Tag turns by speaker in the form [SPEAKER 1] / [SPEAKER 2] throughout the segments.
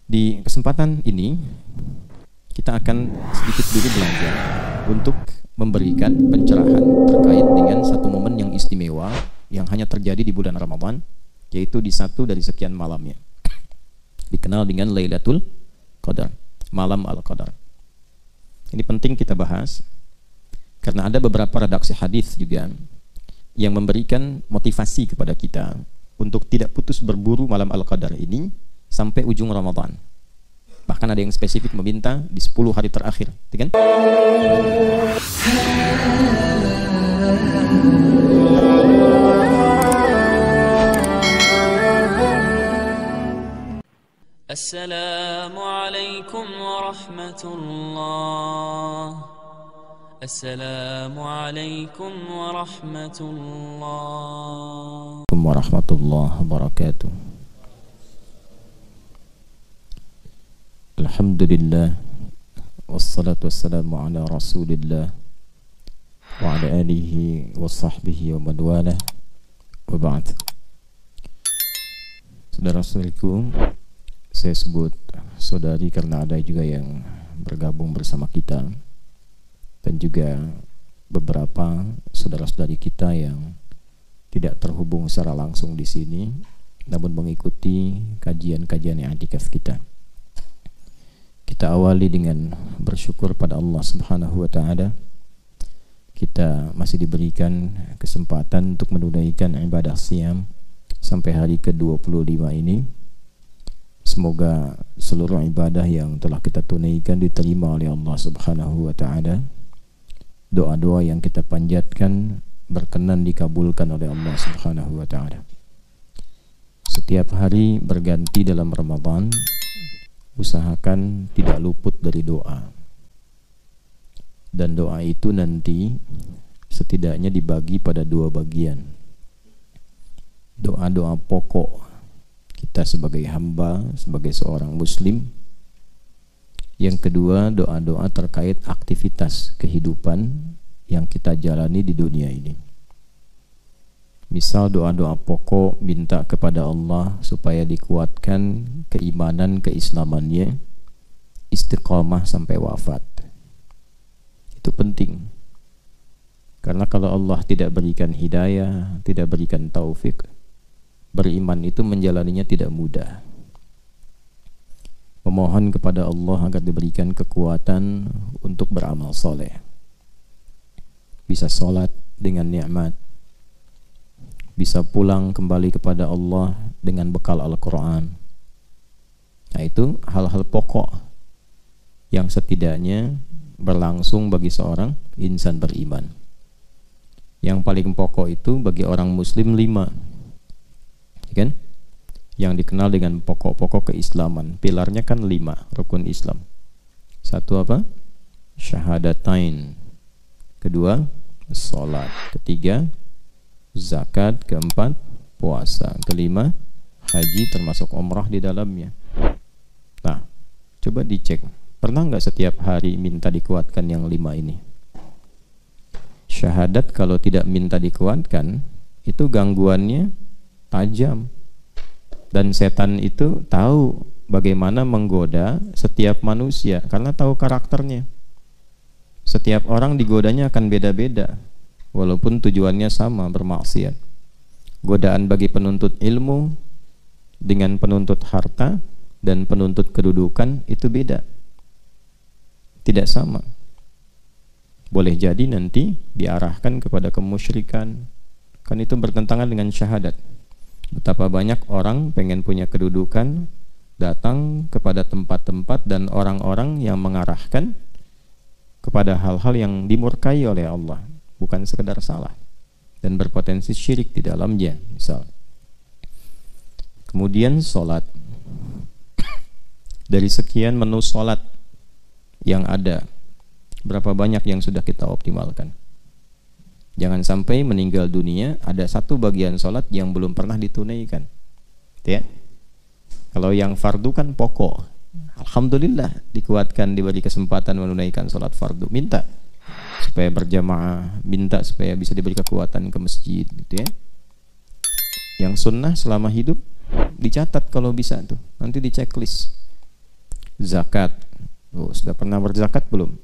[SPEAKER 1] Di kesempatan ini kita akan sedikit dulu belajar untuk memberikan pencerahan terkait dengan satu momen yang istimewa yang hanya terjadi di bulan Ramadan, yaitu di satu dari sekian malamnya, dikenal dengan Lailatul Qadar, malam Al-Qadar. Ini penting kita bahas karena ada beberapa redaksi hadis juga yang memberikan motivasi kepada kita untuk tidak putus berburu malam Al-Qadar ini sampai ujung Ramadan. Bahkan ada yang spesifik meminta di 10 hari terakhir, kan?
[SPEAKER 2] Assalamualaikum warahmatullah. Assalamualaikum warahmatullah.
[SPEAKER 1] Warahmatullahi wabarakatuh. Alhamdulillah, wassalatu wassalamu ala rasulillah wa ala alihi wa sahbihi wa man walah, wa ba'd. Saudara-saudariku, saya sebut saudari karena ada juga yang bergabung bersama kita dan juga beberapa saudara-saudari kita yang tidak terhubung secara langsung di sini namun mengikuti kajian-kajian i'tikaf kita. Kita awali dengan bersyukur pada Allah Subhanahu wa taala. Kita masih diberikan kesempatan untuk menunaikan ibadah siam sampai hari ke-25 ini. Semoga seluruh ibadah yang telah kita tunaikan diterima oleh Allah Subhanahu wa taala. Doa-doa yang kita panjatkan berkenan dikabulkan oleh Allah Subhanahu wa taala. Setiap hari berganti dalam Ramadan, usahakan tidak luput dari doa. Dan doa itu nanti setidaknya dibagi pada 2 bagian. Doa-doa pokok kita sebagai hamba, sebagai seorang muslim. Yang kedua, doa-doa terkait aktivitas kehidupan yang kita jalani di dunia ini. Misal doa-doa pokok minta kepada Allah supaya dikuatkan keimanan, keislamannya, istiqamah sampai wafat. Itu penting. Karena kalau Allah tidak berikan hidayah, tidak berikan taufik, beriman itu menjalaninya tidak mudah. Memohon kepada Allah agar diberikan kekuatan untuk beramal soleh. Bisa sholat dengan nikmat, bisa pulang kembali kepada Allah dengan bekal Al-Quran. Nah, itu hal-hal pokok yang setidaknya berlangsung bagi seorang insan beriman. Yang paling pokok itu bagi orang muslim 5, kan? Yang dikenal dengan pokok-pokok keislaman. Pilarnya kan 5 rukun Islam. 1 apa? Syahadatain. Kedua, sholat. Ketiga, zakat. Keempat, puasa. Kelima, haji termasuk umrah di dalamnya. Nah, coba dicek, pernah nggak setiap hari minta dikuatkan yang 5 ini? Syahadat kalau tidak minta dikuatkan, itu gangguannya tajam. Dan setan itu tahu bagaimana menggoda setiap manusia karena tahu karakternya. Setiap orang digodanya akan beda-beda, walaupun tujuannya sama, bermaksiat. Godaan bagi penuntut ilmu dengan penuntut harta dan penuntut kedudukan itu beda, tidak sama. Boleh jadi nanti diarahkan kepada kemusyrikan, kan itu bertentangan dengan syahadat. Betapa banyak orang pengen punya kedudukan, datang kepada tempat-tempat dan orang-orang yang mengarahkan kepada hal-hal yang dimurkai oleh Allah, bukan sekedar salah dan berpotensi syirik di dalamnya. Misal, kemudian sholat. Dari sekian menu sholat yang ada, berapa banyak yang sudah kita optimalkan? Jangan sampai meninggal dunia ada satu bagian sholat yang belum pernah ditunaikan, ya. Kalau yang fardu kan pokok, alhamdulillah dikuatkan, diberi kesempatan menunaikan sholat fardu. Minta supaya berjamaah, minta supaya bisa diberi kekuatan ke masjid, gitu ya. Yang sunnah selama hidup dicatat kalau bisa tuh, nanti di checklist. zakat. Oh, sudah pernah berzakat belum?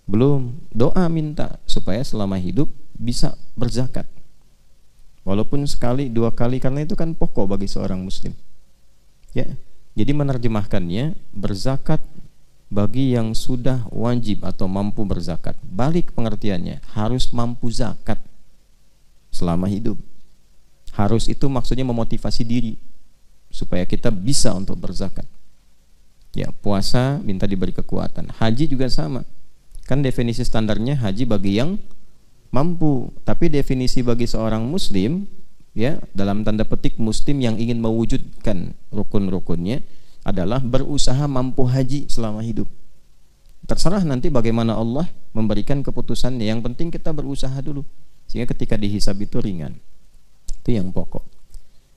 [SPEAKER 1] Belum. Doa minta supaya selama hidup bisa berzakat. Walaupun sekali, dua kali, karena itu kan pokok bagi seorang muslim. Ya. Jadi menerjemahkannya, berzakat bagi yang sudah wajib atau mampu berzakat. Balik pengertiannya, harus mampu zakat selama hidup. Harus itu maksudnya memotivasi diri supaya kita bisa untuk berzakat. Ya, puasa minta diberi kekuatan. Haji juga sama. Kan definisi standarnya haji bagi yang mampu, tapi definisi bagi seorang muslim, ya, dalam tanda petik muslim yang ingin mewujudkan rukun-rukunnya adalah berusaha mampu haji selama hidup. Terserah nanti bagaimana Allah memberikan keputusannya. Yang penting kita berusaha dulu, sehingga ketika dihisab itu ringan. Itu yang pokok.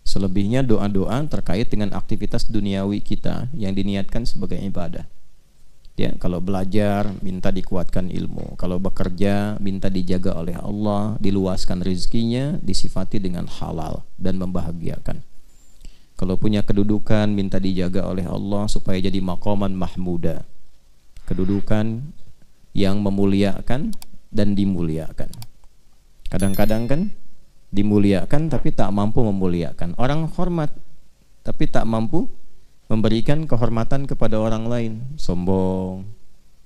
[SPEAKER 1] Selebihnya doa-doa terkait dengan aktivitas duniawi kita yang diniatkan sebagai ibadah. Ya, kalau belajar minta dikuatkan ilmu, kalau bekerja minta dijaga oleh Allah, diluaskan rezekinya, disifati dengan halal dan membahagiakan. Kalau punya kedudukan minta dijaga oleh Allah supaya jadi maqaman mahmuda, kedudukan yang memuliakan dan dimuliakan. Kadang-kadang kan dimuliakan tapi tak mampu memuliakan. Orang hormat tapi tak mampu memberikan kehormatan kepada orang lain. Sombong,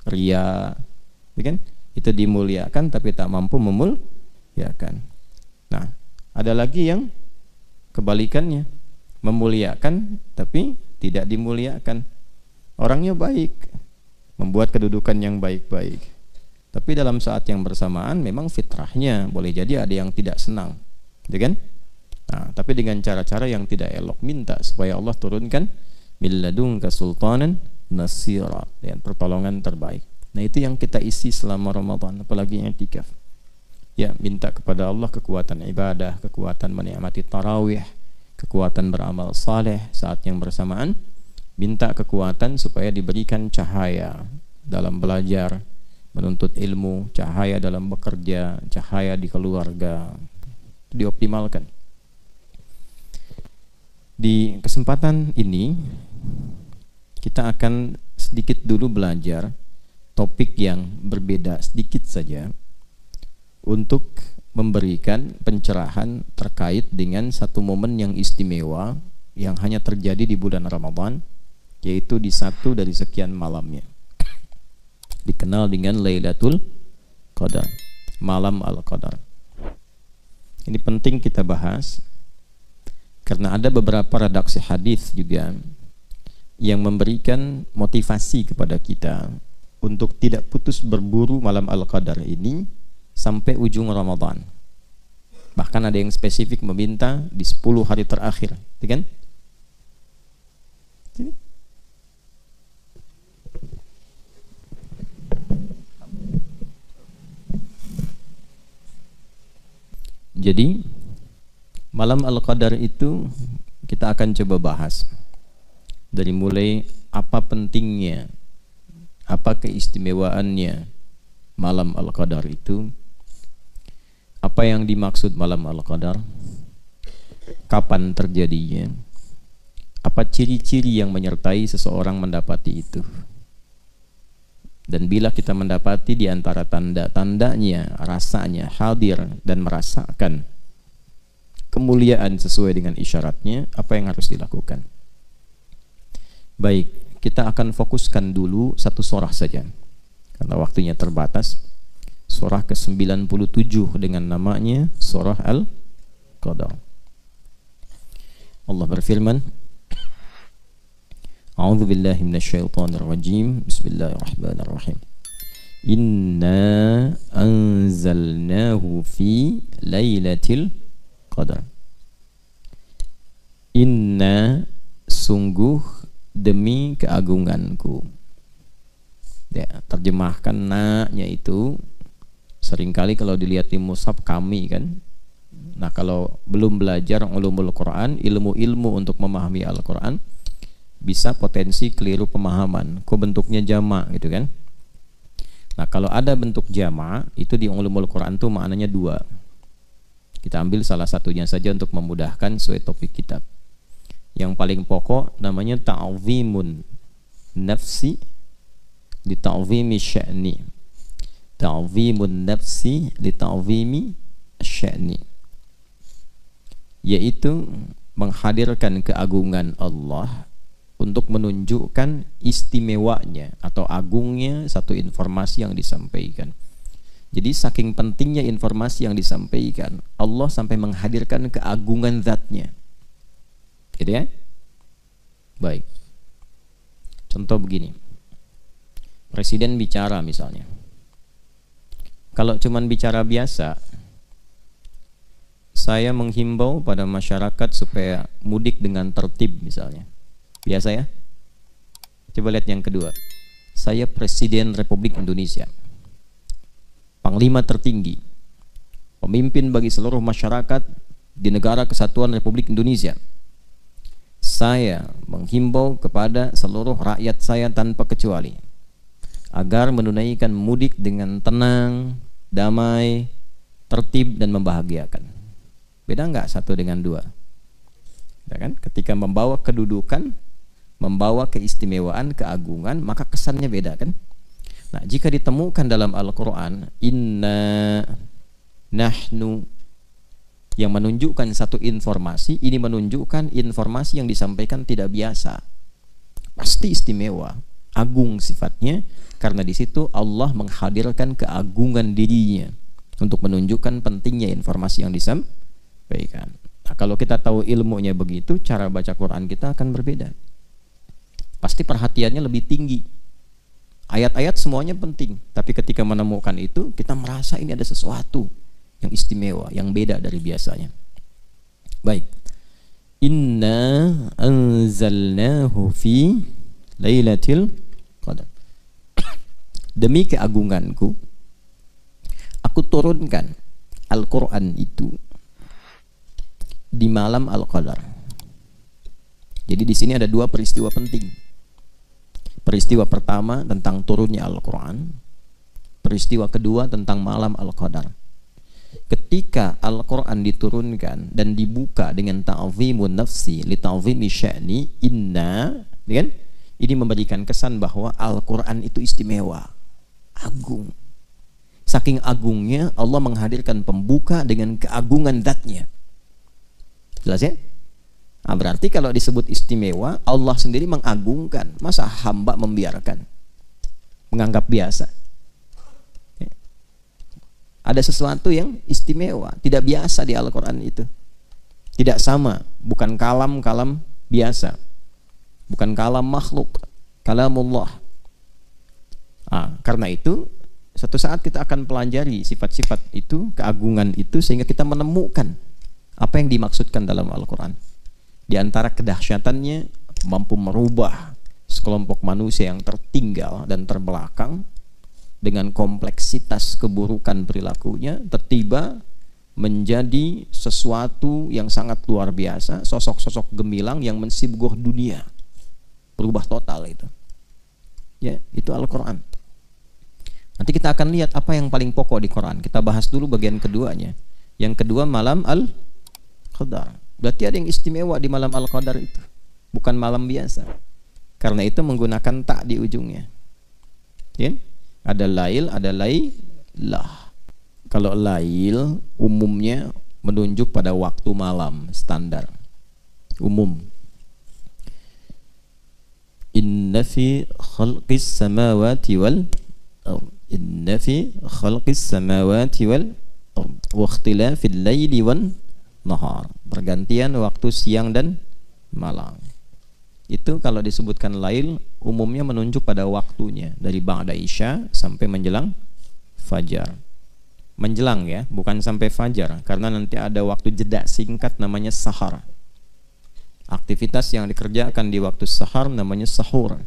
[SPEAKER 1] ria, ya kan? Itu dimuliakan tapi tak mampu memuliakan. Nah, ada lagi yang kebalikannya, memuliakan tapi tidak dimuliakan. Orangnya baik, membuat kedudukan yang baik-baik, tapi dalam saat yang bersamaan memang fitrahnya boleh jadi ada yang tidak senang, ya kan? Nah, tapi dengan cara-cara yang tidak elok, minta supaya Allah turunkan min ladunka sultanan nasira, ya, pertolongan terbaik. Nah, itu yang kita isi selama Ramadan, apalagi i'tikaf. Ya, minta kepada Allah kekuatan ibadah, kekuatan menikmati tarawih, kekuatan beramal saleh saat yang bersamaan. Minta kekuatan supaya diberikan cahaya dalam belajar, menuntut ilmu, cahaya dalam bekerja, cahaya di keluarga, dioptimalkan. Di kesempatan ini kita akan sedikit dulu belajar topik yang berbeda sedikit saja untuk memberikan pencerahan terkait dengan satu momen yang istimewa yang hanya terjadi di bulan Ramadan, yaitu di satu dari sekian malamnya, dikenal dengan Lailatul Qadar, malam Al-Qadar. Ini penting kita bahas karena ada beberapa redaksi hadis juga yang memberikan motivasi kepada kita untuk tidak putus berburu malam Al-Qadar ini sampai ujung Ramadan. Bahkan ada yang spesifik meminta di 10 hari terakhir, kan? Sini. Jadi malam Al-Qadar itu kita akan coba bahas dari mulai apa pentingnya, apa keistimewaannya malam Al-Qadar itu, apa yang dimaksud malam Al-Qadar, kapan terjadinya, apa ciri-ciri yang menyertai seseorang mendapati itu. Dan bila kita mendapati di antara tanda-tandanya, rasanya hadir dan merasakan kemuliaan sesuai dengan isyaratnya, apa yang harus dilakukan? Baik, kita akan fokuskan dulu satu surah saja karena waktunya terbatas. Surah ke-97 dengan namanya Surah Al-Qadar. Allah berfirman, A'udzu billahi minasyaitonir rajim. Bismillahirrahmanirrahim. Inna anzalnahu fi lailatul qadar. Inna, sungguh, demi keagunganku. Ya, terjemahkan na-nya itu seringkali kalau dilihat di mushaf kami kan. Nah, kalau belum belajar ulumul Quran, ilmu-ilmu untuk memahami Al-Quran, bisa potensi keliru pemahaman. Kok bentuknya jamak gitu kan? Nah, kalau ada bentuk jamak itu di ulumul Quran tuh maknanya dua. Kita ambil salah satunya saja untuk memudahkan sesuai topik kitab. Yang paling pokok namanya ta'zimun. nafsi li ta'zimi sya'ni. Ta'zimun nafsi li ta'zimi sya'ni, yaitu menghadirkan keagungan Allah untuk menunjukkan istimewanya atau agungnya satu informasi yang disampaikan. Jadi saking pentingnya informasi yang disampaikan, Allah sampai menghadirkan keagungan zatnya. Gitu ya? Baik. Contoh begini. Presiden bicara misalnya. Kalau cuman bicara biasa, saya menghimbau pada masyarakat supaya mudik dengan tertib misalnya. Biasa ya? Coba lihat yang kedua. Saya Presiden Republik Indonesia, Panglima tertinggi, pemimpin bagi seluruh masyarakat di Negara Kesatuan Republik Indonesia. Saya menghimbau kepada seluruh rakyat saya tanpa kecuali agar menunaikan mudik dengan tenang, damai, tertib dan membahagiakan. Beda nggak satu dengan dua? Ya kan? Ketika membawa kedudukan, membawa keistimewaan, keagungan, maka kesannya beda kan? Nah, jika ditemukan dalam Al-Quran inna nahnu yang menunjukkan satu informasi, ini menunjukkan informasi yang disampaikan tidak biasa, pasti istimewa, agung sifatnya, karena di situ Allah menghadirkan keagungan dirinya untuk menunjukkan pentingnya informasi yang disampaikan. Nah, kalau kita tahu ilmunya begitu, cara baca Quran kita akan berbeda, pasti perhatiannya lebih tinggi. Ayat-ayat semuanya penting, tapi ketika menemukan itu, kita merasa ini ada sesuatu yang istimewa, yang beda dari biasanya. Baik. Inna anzalnahu fi lailatul qadar. Demi keagunganku, aku turunkan Al-Quran itu di malam Al-Qadar. Jadi di sini ada dua peristiwa penting. Peristiwa pertama tentang turunnya Al-Quran, peristiwa kedua tentang malam Al-Qadar. Ketika Al-Quran diturunkan dan dibuka dengan ta'zimun nafsi li ta'zimi sya'ni inna, kan? Ini memberikan kesan bahwa Al-Quran itu istimewa, agung. Saking agungnya Allah menghadirkan pembuka dengan keagungan zatnya. Jelas ya? Nah, berarti kalau disebut istimewa, Allah sendiri mengagungkan. Masa hamba membiarkan, menganggap biasa? Ada sesuatu yang istimewa, tidak biasa di Al-Quran itu. Tidak sama, bukan kalam-kalam biasa, bukan kalam makhluk, kalamullah. Karena itu, suatu saat kita akan pelajari sifat-sifat itu, keagungan itu, sehingga kita menemukan apa yang dimaksudkan dalam Al-Quran. Di antara kedahsyatannya, mampu merubah sekelompok manusia yang tertinggal dan terbelakang dengan kompleksitas keburukan perilakunya, tiba-tiba menjadi sesuatu yang sangat luar biasa, sosok-sosok gemilang yang mensibgoh dunia, berubah total itu. Ya, itu Al-Quran. Nanti kita akan lihat apa yang paling pokok di Quran. Kita bahas dulu bagian keduanya. Yang kedua, malam Al-Qadar. Berarti ada yang istimewa di malam Al-Qadar itu, bukan malam biasa. Karena itu menggunakan tak di ujungnya. Ya? Ada lail, ada lailah. Kalau lail umumnya menunjuk pada waktu malam standar umum. Inna fi khalqis samawati wal inna fi khalqis samawati wal wa ikhtilafil laili wan nahar, pergantian waktu siang dan malam. Itu kalau disebutkan lail umumnya menunjuk pada waktunya dari ba'da isya sampai menjelang fajar. Menjelang ya, bukan sampai fajar, karena nanti ada waktu jeda singkat namanya sahar. Aktivitas yang dikerjakan di waktu sahar namanya sahur.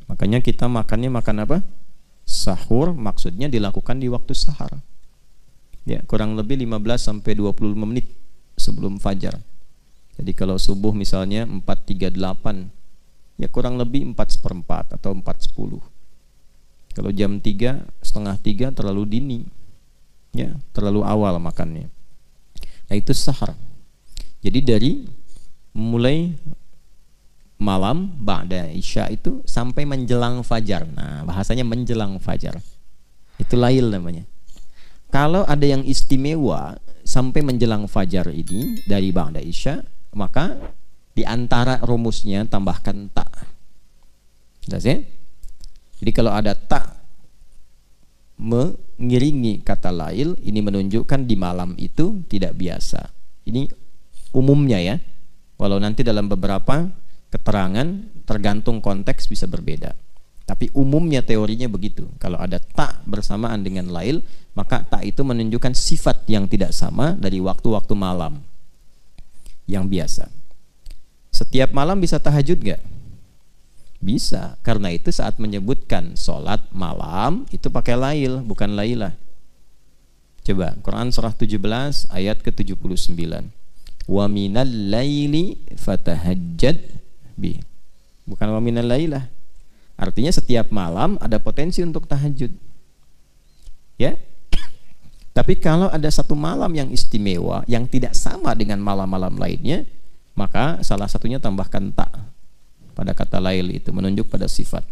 [SPEAKER 1] Makanya kita makannya makan apa? Sahur, maksudnya dilakukan di waktu sahar. Ya, kurang lebih 15 sampai 25 menit sebelum fajar. Jadi kalau subuh misalnya 4.38, ya kurang lebih 4:04 atau 4:10. Kalau jam 3, setengah 3 terlalu dini, ya terlalu awal makannya. Nah itu sahar. Jadi dari mulai malam ba'da isya itu sampai menjelang fajar. Nah, bahasanya menjelang fajar. Itu lail namanya. Kalau ada yang istimewa sampai menjelang fajar ini dari ba'da isya, maka di antara rumusnya tambahkan ta. Jelas ya? Jadi kalau ada ta mengiringi kata lail, ini menunjukkan di malam itu tidak biasa. Ini umumnya ya. Walau nanti dalam beberapa keterangan tergantung konteks bisa berbeda. Tapi umumnya teorinya begitu. Kalau ada ta bersamaan dengan lail, maka ta itu menunjukkan sifat yang tidak sama dari waktu-waktu malam yang biasa. Setiap malam bisa tahajud gak? Bisa. Karena itu saat menyebutkan sholat malam itu pakai lail, bukan lailah. Coba Quran surah 17 ayat ke-79. Wa minal laili fatahajjad bi. Bukan wa minal lailah. Artinya setiap malam ada potensi untuk tahajud. Ya. Tapi kalau ada satu malam yang istimewa yang tidak sama dengan malam-malam lainnya, maka salah satunya tambahkan ta pada kata lail itu menunjuk pada sifat.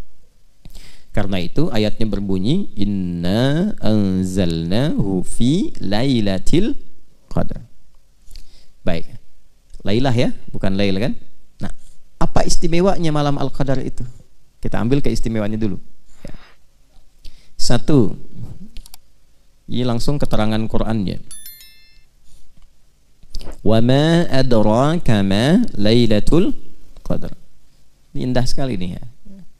[SPEAKER 1] Karena itu ayatnya berbunyi inna anzalnahu fi lailatul qadar. Baik. Lailah ya, bukan lail kan? Nah, apa istimewanya malam al-qadar itu? Kita ambil keistimewaannya dulu. Ya. Satu. Ini langsung keterangan Qur'annya. Wa ma adraka ma lailatul qadar. Ini indah sekali nih ya.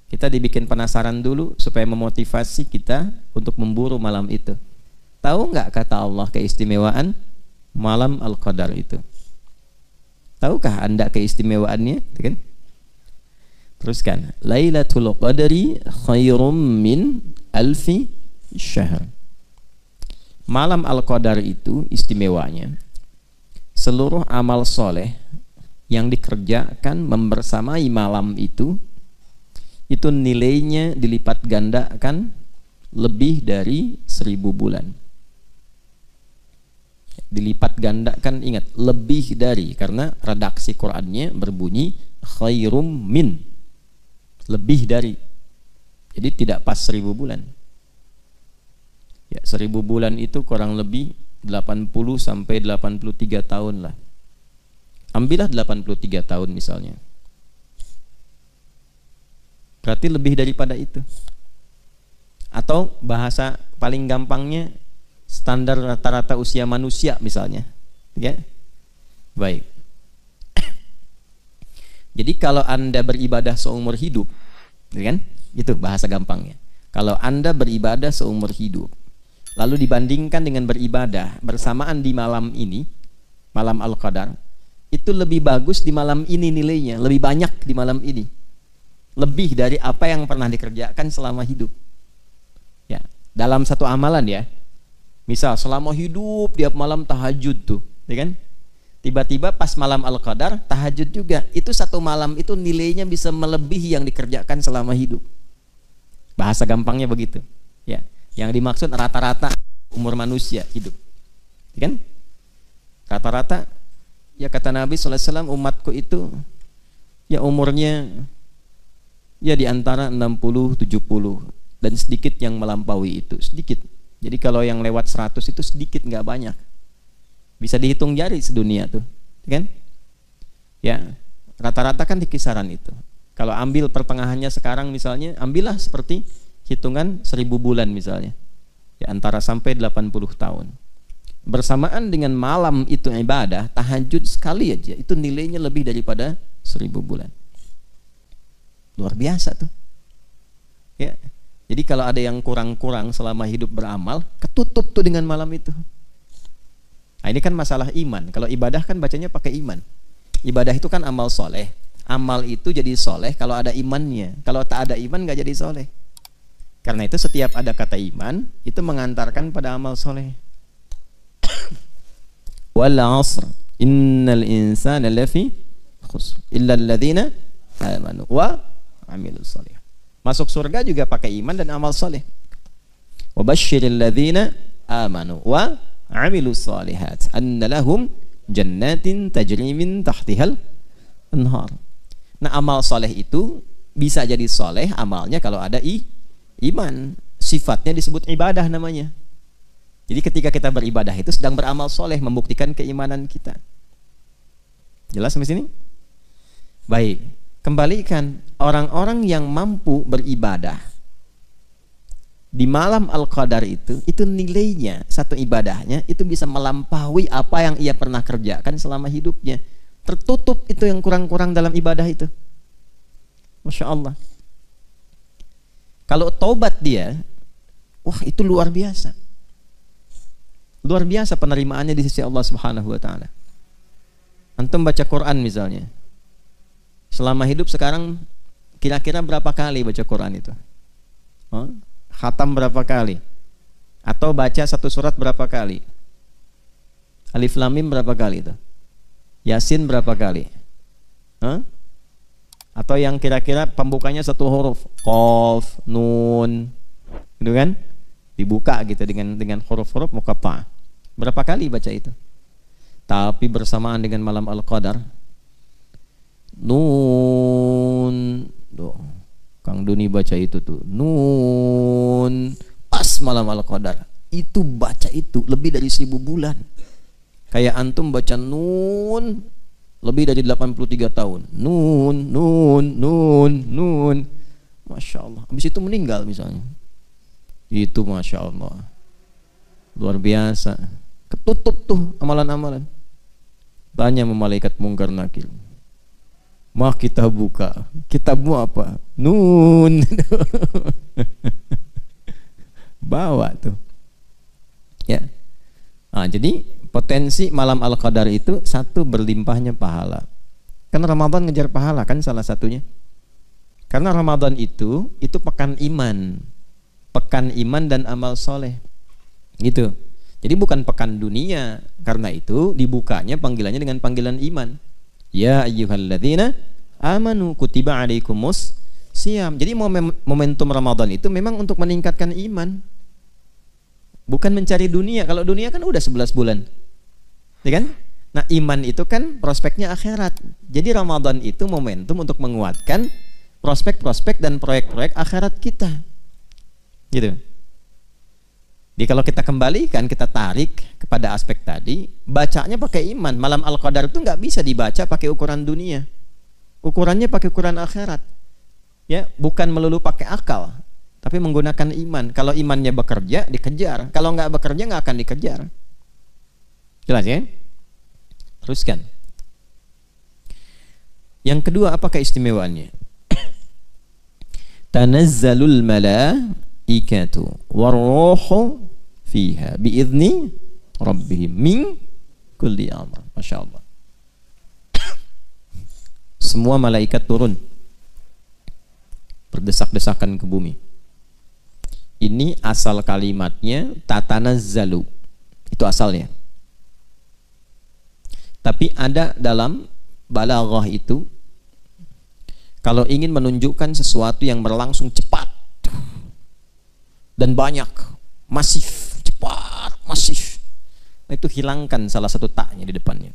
[SPEAKER 1] Kita dibikin penasaran dulu supaya memotivasi kita untuk memburu malam itu. Tahu nggak kata Allah keistimewaan malam Al-Qadar itu? Tahukah Anda keistimewaannya? Kan? Teruskan. Lailatul Qadri khairum min alfi syahr. Malam Al-Qadar itu istimewanya seluruh amal soleh yang dikerjakan membersamai malam itu nilainya dilipat gandakan lebih dari 1000 bulan. Dilipat gandakan, ingat, lebih dari, karena redaksi Qur'annya berbunyi khairum min, lebih dari. Jadi tidak pas 1000 bulan. Ya, 1000 bulan itu kurang lebih 80 sampai 83 tahun lah. Ambillah 83 tahun misalnya. Berarti lebih daripada itu. Atau bahasa paling gampangnya standar rata-rata usia manusia misalnya. Ya. Baik. Jadi kalau Anda beribadah seumur hidup, kan? Itu bahasa gampangnya. Kalau Anda beribadah seumur hidup, lalu dibandingkan dengan beribadah bersamaan di malam ini, malam Al-Qadar, itu lebih bagus di malam ini nilainya, lebih banyak di malam ini. Lebih dari apa yang pernah dikerjakan selama hidup. Ya, dalam satu amalan ya. Misal selama hidup tiap malam tahajud tuh, ya kan? Tiba-tiba pas malam Al-Qadar tahajud juga. Itu satu malam itu nilainya bisa melebihi yang dikerjakan selama hidup. Bahasa gampangnya begitu. Ya, yang dimaksud rata-rata umur manusia hidup. Ya kan? Rata-rata ya kata Nabi SAW, umatku itu ya umurnya ya di antara 60-70 dan sedikit yang melampaui itu, sedikit. Jadi kalau yang lewat 100 itu sedikit, nggak banyak. Bisa dihitung jari sedunia tuh, kan? Ya, rata-rata kan di kisaran itu. Kalau ambil pertengahannya sekarang misalnya, ambillah seperti hitungan 1000 bulan misalnya. Ya, antara sampai 80 tahun. Bersamaan dengan malam itu ibadah, tahajud sekali aja, itu nilainya lebih daripada 1000 bulan. Luar biasa tuh. Ya. Jadi kalau ada yang kurang-kurang selama hidup beramal, ketutup tuh dengan malam itu. Nah, ini kan masalah iman. Kalau ibadah kan bacanya pakai iman. Ibadah itu kan amal soleh. Amal itu jadi soleh kalau ada imannya. Kalau tak ada iman nggak jadi soleh. Karena itu setiap ada kata iman itu mengantarkan pada amal soleh. Wal 'asr innal insana lafi khusr illa alladziina amanu wa 'amilus shalihat. Masuk surga juga pakai iman dan amal soleh. Wa basyiril ladzina amanu wa 'amilus shalihat anna lahum jannatin tajri min tahtihal anhar.
[SPEAKER 3] Nah, amal soleh itu bisa jadi soleh amalnya kalau ada iman. Sifatnya disebut ibadah namanya. Jadi ketika kita beribadah itu sedang beramal soleh, membuktikan keimanan kita. Jelas sampai sini? Baik, kembalikan orang-orang yang mampu beribadah di malam Al-Qadar itu nilainya, satu ibadahnya itu bisa melampaui apa yang ia pernah kerjakan selama hidupnya. Tertutup itu yang kurang-kurang dalam ibadah itu. Masya Allah. Kalau taubat dia, wah itu luar biasa. Luar biasa penerimaannya di sisi Allah Subhanahu wa taala. Antum baca Quran misalnya. Selama hidup sekarang kira-kira berapa kali baca Quran itu? Khatam berapa kali? Atau baca satu surat berapa kali? Alif Lam Mim berapa kali itu? Yasin berapa kali? Atau yang kira-kira pembukanya satu huruf, Qaf, Nun, gitu kan? Dibuka gitu dengan huruf-huruf muqatta'. Berapa kali baca itu? Tapi bersamaan dengan malam Al-Qadar, Nun, Kang Duni baca itu tuh, Nun, pas malam Al-Qadar, itu baca itu lebih dari 1000 bulan. Kayak antum baca Nun lebih dari 83 tahun. Nun, Nun, Nun, Nun. Masya Allah. Habis itu meninggal misalnya. Itu Masya Allah. Luar biasa. Ketutup tuh amalan-amalan. Tanya sama malaikat Mungkar Nakir. Mah kita buka. Kitabmu apa? Nun. Bawa tuh. Ya. Nah, jadi potensi malam Al-Qadar itu satu, berlimpahnya pahala. Kan Ramadan ngejar pahala kan salah satunya. Karena Ramadan itu pekan iman. Pekan iman dan amal soleh. Gitu. Jadi bukan pekan dunia. Karena itu dibukanya panggilannya dengan panggilan iman. Ya ayyuhalladzina amanu kutiba alaikumus siyam. Jadi momentum Ramadan itu memang untuk meningkatkan iman. Bukan mencari dunia. Kalau dunia kan udah 11 bulan. Ya kan? Nah, iman itu kan prospeknya akhirat. Jadi Ramadan itu momentum untuk menguatkan prospek-prospek dan proyek-proyek akhirat kita. Gitu. Jadi kalau kita kembalikan, kita tarik kepada aspek tadi, bacanya pakai iman. Malam Al-Qadar itu nggak bisa dibaca pakai ukuran dunia. Ukurannya pakai ukuran akhirat. Ya, bukan melulu pakai akal, tapi menggunakan iman. Kalau imannya bekerja, dikejar. Kalau nggak bekerja, nggak akan dikejar. Jelas ya? Teruskan. Yang kedua, apa keistimewaannya? Tanazzalul malaikatu warruhu fiha biizni rabbihim min kulli amr. Masya Allah. Semua malaikat turun berdesak-desakan ke bumi. Ini asal kalimatnya tatanazzalu. Itu asalnya. Tapi ada dalam balaghah itu, kalau ingin menunjukkan sesuatu yang berlangsung cepat dan banyak, masif, cepat, masif, itu hilangkan salah satu taknya di depannya.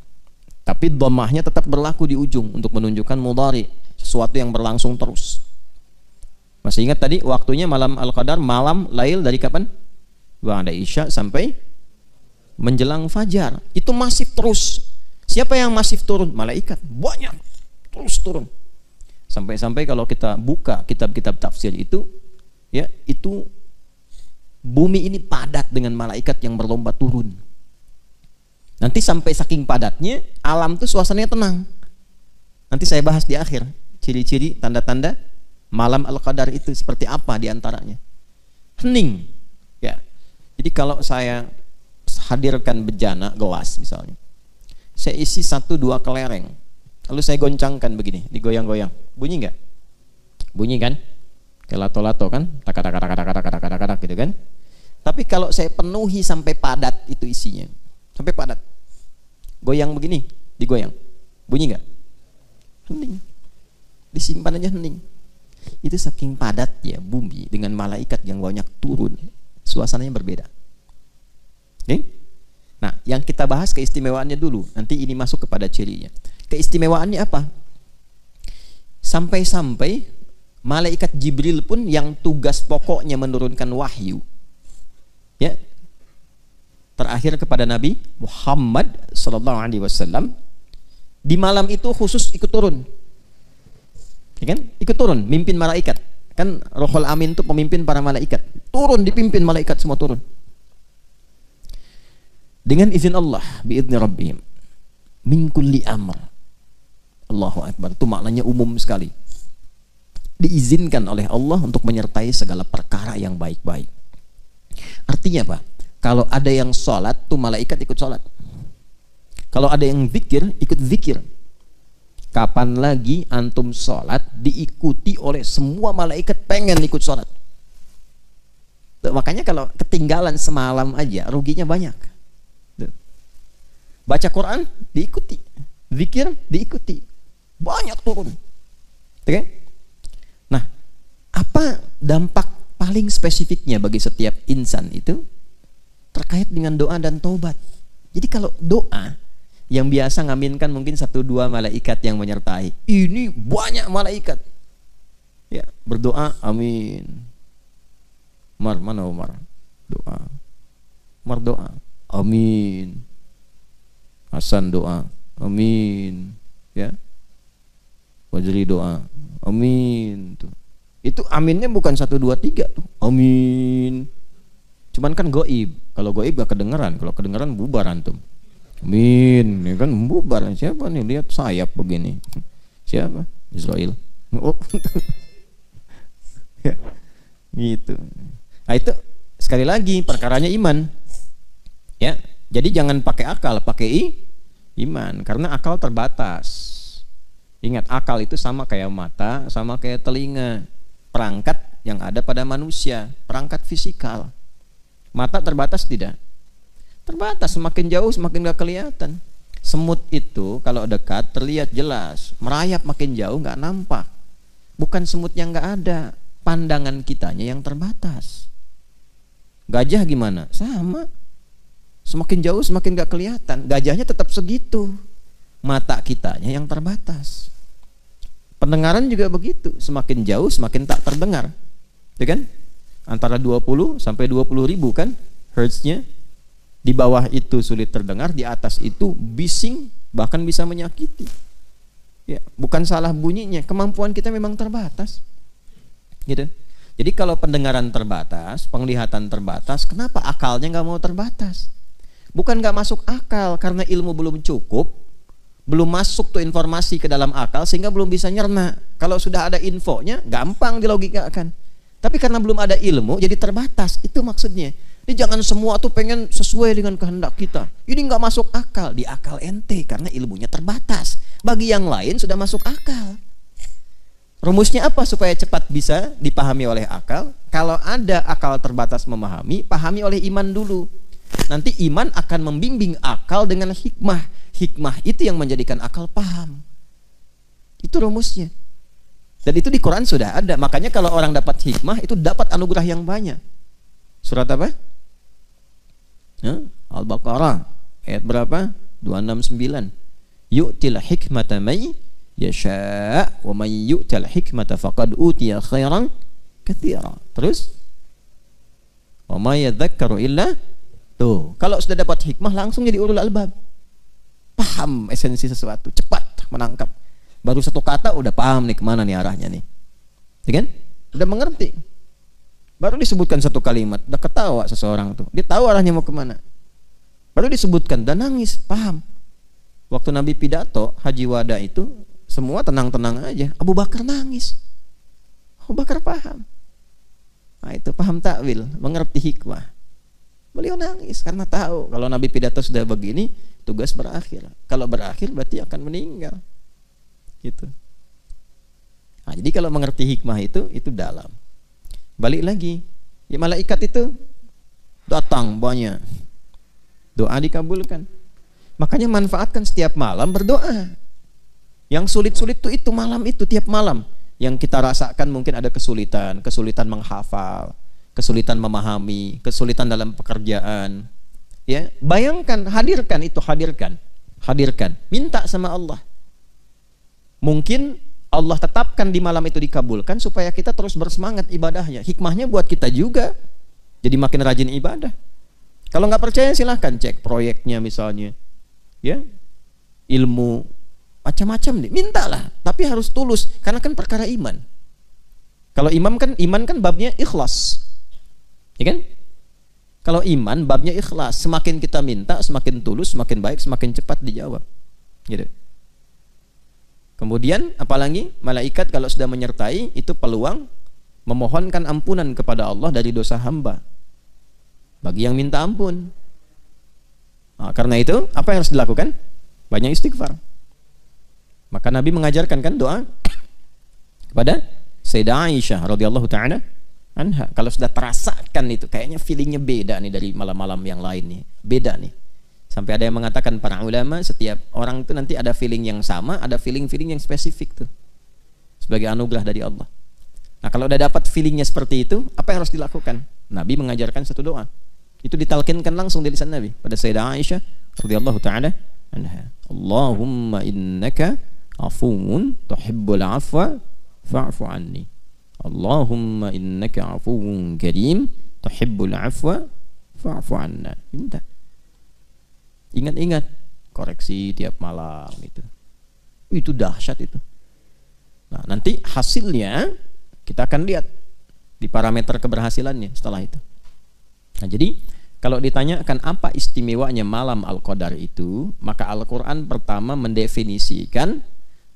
[SPEAKER 3] Tapi dhammahnya tetap berlaku di ujung untuk menunjukkan mudhari, sesuatu yang berlangsung terus. Masih ingat tadi waktunya malam Al-Qadar, malam lail dari kapan? Ba'da Isya sampai menjelang fajar. Itu masif terus. Siapa yang masif turun? Malaikat. Banyak. Terus turun. Sampai-sampai kalau kita buka kitab-kitab tafsir itu, ya, itu bumi ini padat dengan malaikat yang berlomba turun. Nanti sampai saking padatnya, alam itu suasananya tenang. Nanti saya bahas di akhir ciri-ciri, tanda-tanda malam Al-Qadar itu seperti apa diantaranya. Hening. Ya. Jadi kalau saya hadirkan bejana gelas misalnya, saya isi 1-2 kelereng, lalu saya goncangkan begini, digoyang-goyang, bunyi nggak? Bunyi kan? Kayak lato-lato kan? Tak-tak-tak-tak-tak-tak-tak gitu kan? Tapi kalau saya penuhi sampai padat itu isinya, sampai padat, goyang begini, digoyang, bunyi nggak? Hening. Disimpan aja hening. Itu saking padat ya bumi dengan malaikat yang banyak turun, suasananya berbeda. Oke? Nah, yang kita bahas keistimewaannya dulu. Nanti ini masuk kepada cirinya. Keistimewaannya apa? Sampai-sampai malaikat Jibril pun yang tugas pokoknya menurunkan wahyu, ya, terakhir kepada Nabi Muhammad sallallahu alaihi wasallam, di malam itu khusus ikut turun. Ya kan? Ikut turun, mimpin malaikat. Kan Rohul Amin itu pemimpin para malaikat. Turun, dipimpin malaikat semua turun. Dengan izin Allah, biizni rabbihim. Min kulli amr. Allahu Akbar. Itu maknanya umum sekali. Diizinkan oleh Allah untuk menyertai segala perkara yang baik-baik. Artinya apa? Kalau ada yang sholat, tuh malaikat ikut sholat. Kalau ada yang zikir, ikut zikir. Kapan lagi antum sholat diikuti oleh semua malaikat pengen ikut sholat? Tuh, makanya kalau ketinggalan semalam aja, ruginya banyak. Tuh. Baca Quran, diikuti. Zikir, diikuti. Banyak turun. Oke? Nah, apa dampak paling spesifiknya bagi setiap insan itu? Terkait dengan doa dan taubat. Jadi kalau doa yang biasa ngaminkan mungkin 1-2 malaikat yang menyertai, ini banyak malaikat. Ya, berdoa amin. Umar, mana Umar? Doa. Umar doa. Amin. Hasan doa. Amin. Ya. Wajri doa. Amin. Tuh. Itu aminnya bukan 1, 2, 3 tuh. Amin. Cuman kan goib. Kalau goib gak kedengeran. Kalau kedengeran bubar antum. Amin. Ini kan bubar. Siapa nih? Lihat sayap begini. Siapa? Israel. Oh. Ya. Gitu. Nah itu sekali lagi perkaranya iman. Ya. Jadi jangan pakai akal, pakai iman. Karena akal terbatas. Ingat, akal itu sama kayak mata, sama kayak telinga. Perangkat yang ada pada manusia, perangkat fisikal. Mata terbatas tidak? Terbatas, semakin jauh semakin gak kelihatan. Semut itu kalau dekat terlihat jelas, merayap makin jauh gak nampak. Bukan semut yang gak ada, pandangan kitanya yang terbatas. Gajah gimana? Sama. Semakin jauh semakin gak kelihatan. Gajahnya tetap segitu. Mata kitanya yang terbatas. Pendengaran juga begitu, semakin jauh semakin tak terdengar, ya kan? Antara 20 sampai 20 ribu kan hertznya. Di bawah itu sulit terdengar, di atas itu bising, bahkan bisa menyakiti. Ya, bukan salah bunyinya, kemampuan kita memang terbatas, gitu. Jadi kalau pendengaran terbatas, penglihatan terbatas, kenapa akalnya nggak mau terbatas? Bukan nggak masuk akal, karena ilmu belum cukup. Belum masuk tuh informasi ke dalam akal sehingga belum bisa nyerna. Kalau sudah ada infonya gampang dilogikakan. Tapi karena belum ada ilmu jadi terbatas. Itu maksudnya. Jadi jangan semua tuh pengen sesuai dengan kehendak kita. Ini nggak masuk akal. Di akal ente karena ilmunya terbatas. Bagi yang lain sudah masuk akal. Rumusnya apa supaya cepat bisa dipahami oleh akal? Kalau ada akal terbatas memahami, pahami oleh iman dulu. Nanti iman akan membimbing akal dengan hikmah. Hikmah itu yang menjadikan akal paham. Itu rumusnya. Dan itu di Quran sudah ada. Makanya kalau orang dapat hikmah itu dapat anugerah yang banyak. Surat apa? Al-Baqarah ayat berapa? 269. Yu'til hikmata may yasha' wa may yu'tal hikmata faqad utiya khairan katsira. Terus wa may yadhakkaru illa. Tuh, kalau sudah dapat hikmah langsung jadi ulul albab. Paham esensi sesuatu, cepat menangkap. Baru satu kata udah paham nih kemana nih arahnya nih, ya kan? Udah mengerti. Baru disebutkan satu kalimat, udah ketawa seseorang tuh. Dia tahu arahnya mau kemana. Baru disebutkan dan nangis, paham. Waktu Nabi pidato Haji Wada itu semua tenang-tenang aja. Abu Bakar nangis. Abu Bakar paham. Nah itu paham takwil, mengerti hikmah. Beliau nangis karena tahu kalau Nabi pidato sudah begini, tugas berakhir. Kalau berakhir berarti akan meninggal. Gitu. Nah, jadi kalau mengerti hikmah itu dalam. Balik lagi, ya malaikat itu datang banyak. Doa dikabulkan. Makanya manfaatkan setiap malam berdoa. Yang sulit-sulit itu malam itu tiap malam. Yang kita rasakan mungkin ada kesulitan menghafal, kesulitan memahami, kesulitan dalam pekerjaan. Ya, bayangkan, hadirkan, minta sama Allah. Mungkin Allah tetapkan di malam itu dikabulkan supaya kita terus bersemangat ibadahnya. Hikmahnya buat kita juga, jadi makin rajin ibadah. Kalau nggak percaya silahkan cek proyeknya misalnya, ya, ilmu macam-macam nih, mintalah. Tapi harus tulus, karena kan perkara iman. Kalau iman kan babnya ikhlas, ya kan? Kalau iman babnya ikhlas, semakin kita minta, semakin tulus, semakin baik, semakin cepat dijawab, gitu. Kemudian apalagi malaikat kalau sudah menyertai, itu peluang memohonkan ampunan kepada Allah dari dosa hamba bagi yang minta ampun. Nah, karena itu apa yang harus dilakukan? Banyak istighfar. Maka Nabi mengajarkan kan doa kepada Sayyidah Aisyah radhiyallahu taala anha. Kalau sudah terasakan itu, kayaknya feelingnya beda nih dari malam-malam yang lain nih, beda nih. Sampai ada yang mengatakan para ulama, setiap orang itu nanti ada feeling yang sama, ada feeling-feeling yang spesifik tuh, sebagai anugerah dari Allah. Nah, kalau udah dapat feelingnya seperti itu, apa yang harus dilakukan? Nabi mengajarkan satu doa. Itu ditalkinkan langsung dari lisan Nabi pada Sayyidah Aisyah radhiyallahu taala anha. Allahumma innaka afuwun tuhibbul afwa fa'fu anni. Allahumma innaka afuwun karim tuhibbul afwa fa'fu anna. Minta. Ingat-ingat, koreksi tiap malam itu. Itu dahsyat itu. Nah, nanti hasilnya kita akan lihat di parameter keberhasilannya setelah itu. Nah, jadi kalau ditanyakan apa istimewanya malam Al-Qadar itu, maka Al-Quran pertama mendefinisikan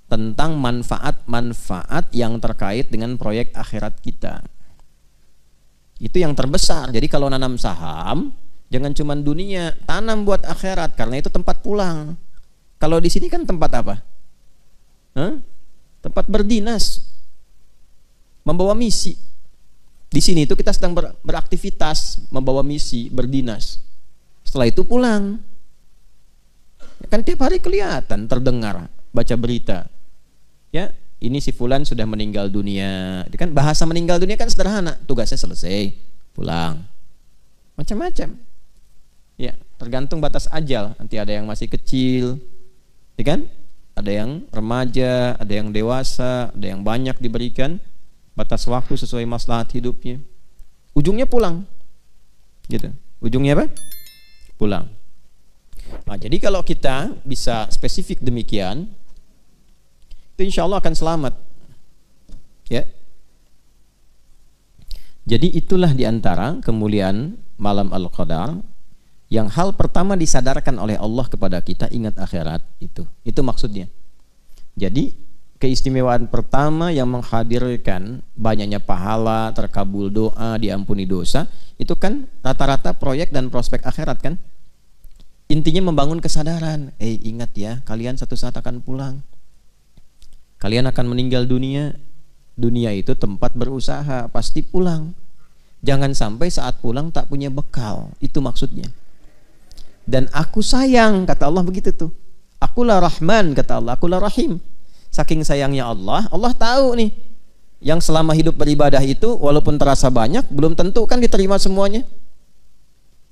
[SPEAKER 3] tentang manfaat-manfaat yang terkait dengan proyek akhirat kita. Itu yang terbesar. Jadi kalau nanam saham, jangan cuma dunia, tanam buat akhirat, karena itu tempat pulang. Kalau di sini kan tempat apa? Tempat berdinas, membawa misi. Di sini itu kita sedang beraktivitas, membawa misi, berdinas. Setelah itu pulang. Kan tiap hari kelihatan, terdengar, baca berita. Ya, ini si fulan sudah meninggal dunia. Itu kan bahasa meninggal dunia kan sederhana, tugasnya selesai, pulang. Macam-macam. Ya, tergantung batas ajal. Nanti ada yang masih kecil, ya kan? Ada yang remaja, ada yang dewasa, ada yang banyak diberikan batas waktu sesuai maslahat hidupnya. Ujungnya pulang, gitu. Ujungnya apa? Pulang. Nah, jadi kalau kita bisa spesifik demikian, itu insya Allah akan selamat. Ya. Jadi itulah diantara kemuliaan malam Al-Qadar, yang hal pertama disadarkan oleh Allah kepada kita, ingat akhirat itu. Itu maksudnya. Jadi keistimewaan pertama yang menghadirkan banyaknya pahala, terkabul doa, diampuni dosa, itu kan rata-rata proyek dan prospek akhirat kan. Intinya membangun kesadaran. Ingat ya, kalian satu saat akan pulang. Kalian akan meninggal dunia. Dunia itu tempat berusaha, pasti pulang. Jangan sampai saat pulang tak punya bekal. Itu maksudnya. Dan aku sayang, kata Allah begitu tuh. Akulah Rahman, kata Allah, akulah Rahim. Saking sayangnya Allah, Allah tahu nih, yang selama hidup beribadah itu walaupun terasa banyak, belum tentu kan diterima semuanya.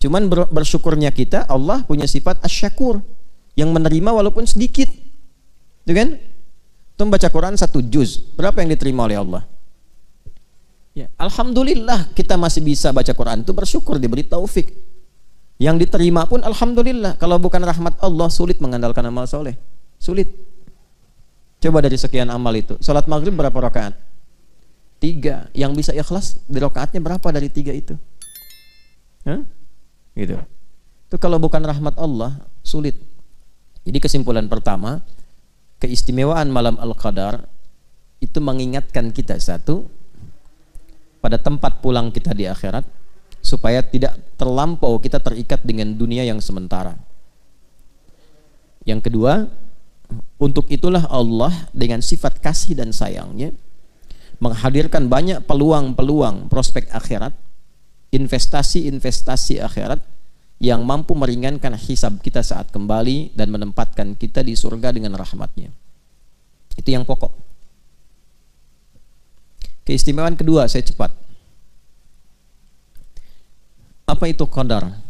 [SPEAKER 3] Cuman bersyukurnya kita, Allah punya sifat asyakur, yang menerima walaupun sedikit. Itu kan? Tuh baca Quran 1 juz, berapa yang diterima oleh Allah? Ya, alhamdulillah kita masih bisa baca Quran, itu bersyukur diberi taufik. Yang diterima pun alhamdulillah. Kalau bukan rahmat Allah, sulit mengandalkan amal soleh. Sulit. Coba dari sekian amal itu, salat maghrib berapa rakaat? 3. Yang bisa ikhlas di rakaatnya berapa dari 3 itu? Gitu. Itu kalau bukan rahmat Allah, sulit. Jadi kesimpulan pertama, keistimewaan malam Al-Qadar itu mengingatkan kita, satu, pada tempat pulang kita di akhirat, supaya tidak terlampau kita terikat dengan dunia yang sementara. Yang kedua, untuk itulah Allah dengan sifat kasih dan sayangnya menghadirkan banyak peluang-peluang prospek akhirat, investasi-investasi akhirat yang mampu meringankan hisab kita saat kembali dan menempatkan kita di surga dengan rahmatnya. Itu yang pokok. Keistimewaan kedua, saya cepat. Apa itu qadar?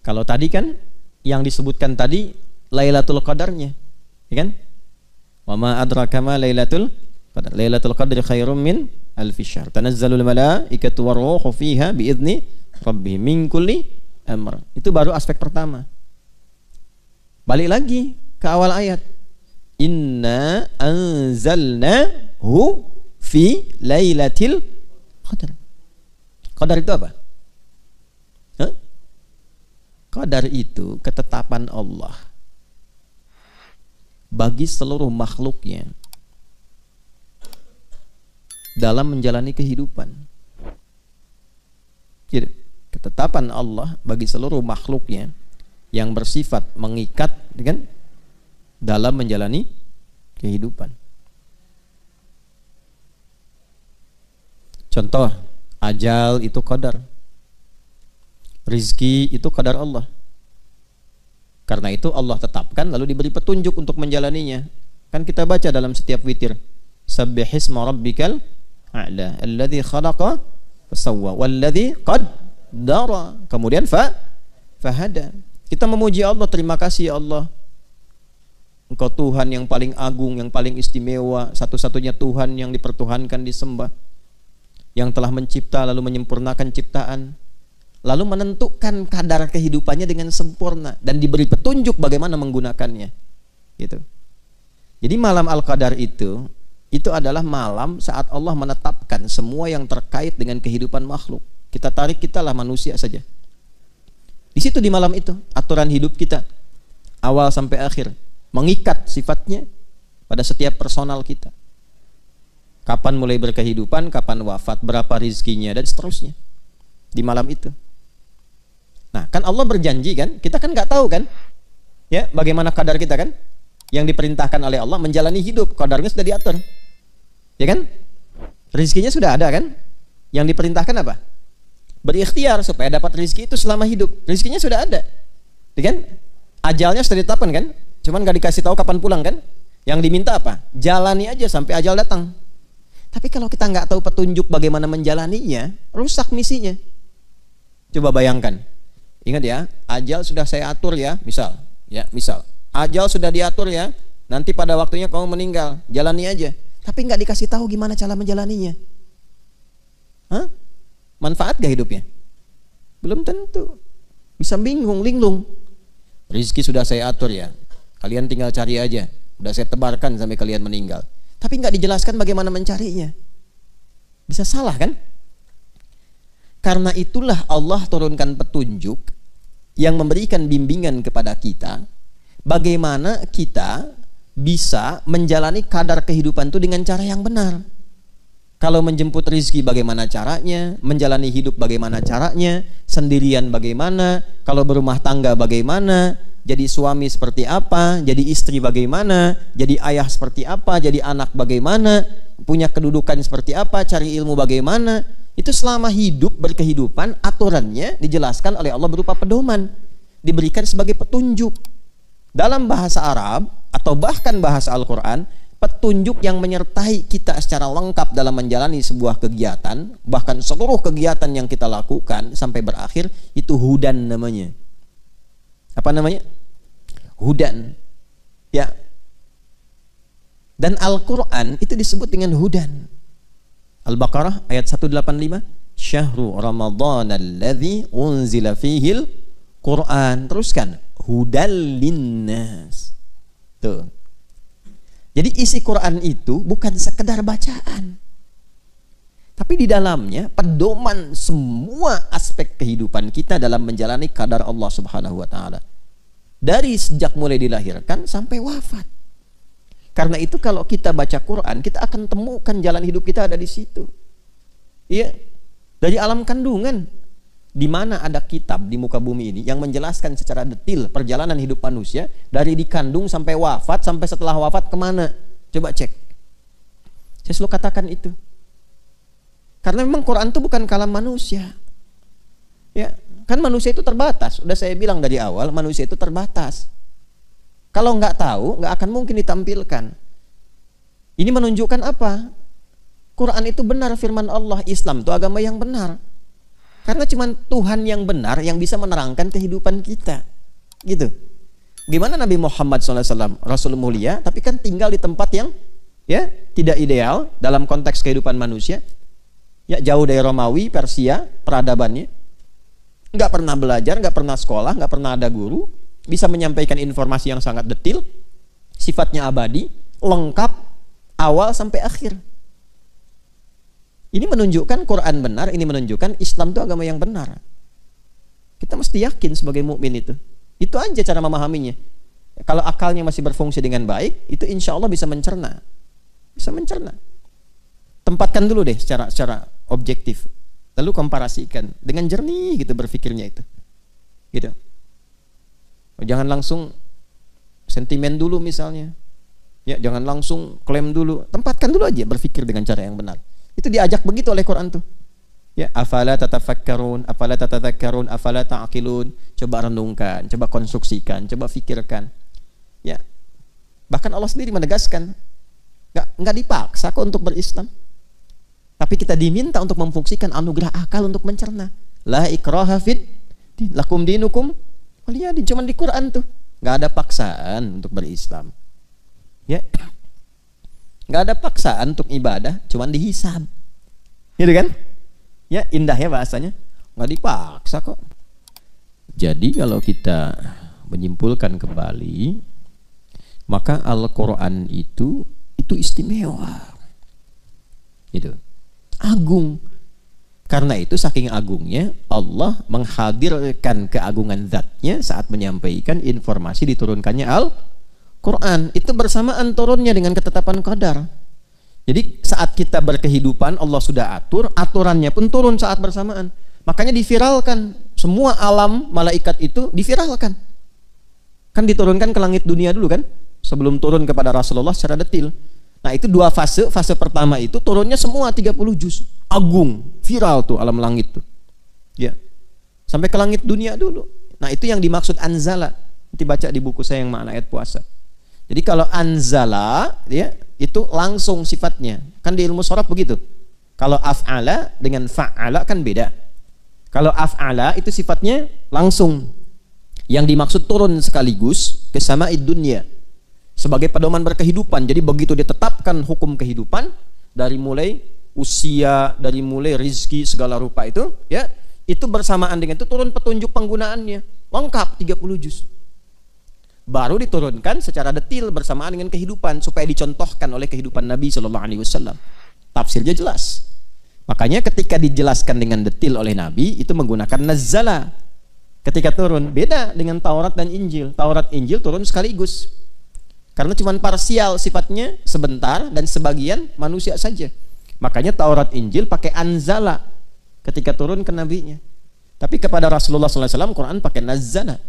[SPEAKER 3] Kalau tadi kan yang disebutkan tadi Lailatul Qadarnya, ya kan? Wa ma adraka ma Lailatul Qadar. Lailatul Qadri khairum min alfi syahr. Tanazzalul malaikatu waruhu fiha biidzni rabbihim min kulli amr. Itu baru aspek pertama. Balik lagi ke awal ayat. Inna anzalnahu fi lailatil qadar. Qadar itu apa? Hah? Qadar itu ketetapan Allah bagi seluruh makhluknya dalam menjalani kehidupan. Jadi, ketetapan Allah bagi seluruh makhluknya yang bersifat mengikat, kan, dalam menjalani kehidupan. Contoh, ajal itu qadar, rizki itu qadar Allah. Karena itu Allah tetapkan lalu diberi petunjuk untuk menjalaninya. Kan kita baca dalam setiap witir, Sabbihisma rabbikal a'la alladzi khalaqa fasawwa walladzi qaddara. Kemudian fahada. Kita memuji Allah, terima kasih ya Allah. Engkau Tuhan yang paling agung, yang paling istimewa, satu-satunya Tuhan yang dipertuhankan, disembah, yang telah mencipta lalu menyempurnakan ciptaan, lalu menentukan kadar kehidupannya dengan sempurna dan diberi petunjuk bagaimana menggunakannya. Gitu. Jadi malam Al-Qadar itu adalah malam saat Allah menetapkan semua yang terkait dengan kehidupan makhluk. Kita tarik, kitalah manusia saja. Di situ di malam itu aturan hidup kita awal sampai akhir mengikat sifatnya pada setiap personal kita. Kapan mulai berkehidupan, kapan wafat, berapa rizkinya dan seterusnya di malam itu. Nah, kan Allah berjanji kan, kita kan nggak tahu kan, ya bagaimana kadar kita kan, yang diperintahkan oleh Allah menjalani hidup, kadarnya sudah diatur, ya kan, rizkinya sudah ada kan, yang diperintahkan apa? Berikhtiar supaya dapat rizki itu selama hidup, rizkinya sudah ada, ya kan, ajalnya sudah ditetapkan kan, cuman nggak dikasih tahu kapan pulang kan, yang diminta apa? Jalani aja sampai ajal datang. Tapi kalau kita nggak tahu petunjuk bagaimana menjalaninya, rusak misinya. Coba bayangkan. Ingat ya, ajal sudah saya atur ya, misal, ajal sudah diatur ya, nanti pada waktunya kamu meninggal, jalani aja. Tapi nggak dikasih tahu gimana cara menjalaninya. Hah? Manfaat gak hidupnya? Belum tentu. Bisa bingung, linglung. Rizki sudah saya atur ya, kalian tinggal cari aja. Udah saya tebarkan sampai kalian meninggal. Tapi nggak dijelaskan bagaimana mencarinya. Bisa salah kan? Karena itulah Allah turunkan petunjuk yang memberikan bimbingan kepada kita bagaimana kita bisa menjalani kadar kehidupan itu dengan cara yang benar. Kalau menjemput rizki bagaimana caranya, menjalani hidup bagaimana caranya, sendirian bagaimana, kalau berumah tangga bagaimana, jadi suami seperti apa, jadi istri bagaimana, jadi ayah seperti apa, jadi anak bagaimana, punya kedudukan seperti apa, cari ilmu bagaimana. Itu selama hidup berkehidupan, aturannya dijelaskan oleh Allah berupa pedoman, diberikan sebagai petunjuk. Dalam bahasa Arab atau bahkan bahasa Al-Quran, petunjuk yang menyertai kita secara lengkap dalam menjalani sebuah kegiatan, bahkan seluruh kegiatan yang kita lakukan sampai berakhir, itu hudan namanya. Apa namanya? Hudan. Ya. Dan Al-Quran itu disebut dengan hudan. Al-Baqarah ayat 185, Syahru Ramadhan alladzi unzila fihil Quran. Teruskan, hudal linnas. Tuh. Jadi isi Quran itu bukan sekedar bacaan, tapi di dalamnya pedoman semua aspek kehidupan kita dalam menjalani kadar Allah Subhanahu wa taala. Dari sejak mulai dilahirkan sampai wafat. Karena itu kalau kita baca Quran, kita akan temukan jalan hidup kita ada di situ. Iya, dari alam kandungan, di mana ada kitab di muka bumi ini yang menjelaskan secara detail perjalanan hidup manusia dari dikandung sampai wafat, sampai setelah wafat kemana. Coba cek. Saya selalu katakan itu. Karena memang Quran itu bukan kalam manusia. Ya, kan manusia itu terbatas. Udah saya bilang dari awal, manusia itu terbatas. Kalau nggak tahu, nggak akan mungkin ditampilkan. Ini menunjukkan apa? Quran itu benar firman Allah, Islam itu agama yang benar. Karena cuma Tuhan yang benar yang bisa menerangkan kehidupan kita. Gitu. gimana Nabi Muhammad SAW, Rasul mulia, tapi kan tinggal di tempat yang ya tidak ideal dalam konteks kehidupan manusia. Ya, jauh dari Romawi, Persia, peradabannya. Nggak pernah belajar, nggak pernah sekolah, nggak pernah ada guru, bisa menyampaikan informasi yang sangat detil, sifatnya abadi, lengkap, awal sampai akhir. Ini menunjukkan Quran benar, ini menunjukkan Islam itu agama yang benar. Kita mesti yakin sebagai mukmin itu. Itu aja cara memahaminya. Kalau akalnya masih berfungsi dengan baik, itu insya Allah bisa mencerna. Bisa mencerna. Tempatkan dulu deh secara objektif. Lalu komparasikan dengan jernih gitu berpikirnya itu. Gitu. Jangan langsung sentimen dulu misalnya. Ya, jangan langsung klaim dulu. Tempatkan dulu aja berpikir dengan cara yang benar. Itu diajak begitu oleh Quran tuh. Ya, afala tatafakkarun, afala tatadzakkarun, afala ta'qilun. Coba renungkan, coba konstruksikan, coba fikirkan. Ya. Bahkan Allah sendiri menegaskan, enggak dipaksa kok untuk berislam. Tapi kita diminta untuk memfungsikan anugerah akal untuk mencerna. La ikraha fid din, lakum dinukum waliyadin. Cuman di Quran tuh enggak ada paksaan untuk berislam. Ya. Enggak ada paksaan untuk ibadah, cuman dihisab. Gitu kan? Ya, indah ya bahasanya. Nggak dipaksa kok.
[SPEAKER 1] Jadi kalau kita menyimpulkan kembali, maka Al-Quran itu istimewa. Itu agung. Karena itu saking agungnya Allah menghadirkan keagungan zatnya saat menyampaikan informasi diturunkannya Al-Quran. Itu bersamaan turunnya dengan ketetapan qadar. Jadi saat kita berkehidupan Allah sudah atur, aturannya pun turun saat bersamaan. Makanya diviralkan, semua alam malaikat itu diviralkan. Kan diturunkan ke langit dunia dulu kan, sebelum turun kepada Rasulullah secara detil. Nah itu dua fase, fase pertama itu turunnya semua 30 juz. Agung, viral tuh alam langit tuh. Ya. Sampai ke langit dunia dulu. Nah itu yang dimaksud anzala. Nanti baca di buku saya yang makna ayat puasa. Jadi kalau anzala, ya, itu langsung sifatnya. Kan di ilmu sharaf begitu. Kalau af'ala dengan fa'ala kan beda. Kalau af'ala itu sifatnya langsung. Yang dimaksud turun sekaligus ke sama'id dunya. Sebagai pedoman berkehidupan. Jadi begitu ditetapkan hukum kehidupan dari mulai usia, dari mulai rizki segala rupa itu, ya, itu bersamaan dengan itu turun petunjuk penggunaannya. Lengkap 30 juz. Baru diturunkan secara detil bersamaan dengan kehidupan supaya dicontohkan oleh kehidupan Nabi Shallallahu Alaihi Wasallam. Tafsirnya jelas. Makanya ketika dijelaskan dengan detil oleh Nabi itu menggunakan nazzala. Ketika turun beda dengan Taurat dan Injil. Taurat Injil turun sekaligus. Karena cuma parsial sifatnya, sebentar dan sebagian manusia saja. Makanya Taurat Injil pakai anzala ketika turun ke nabinya. Tapi kepada Rasulullah SAW Quran pakai nazzala.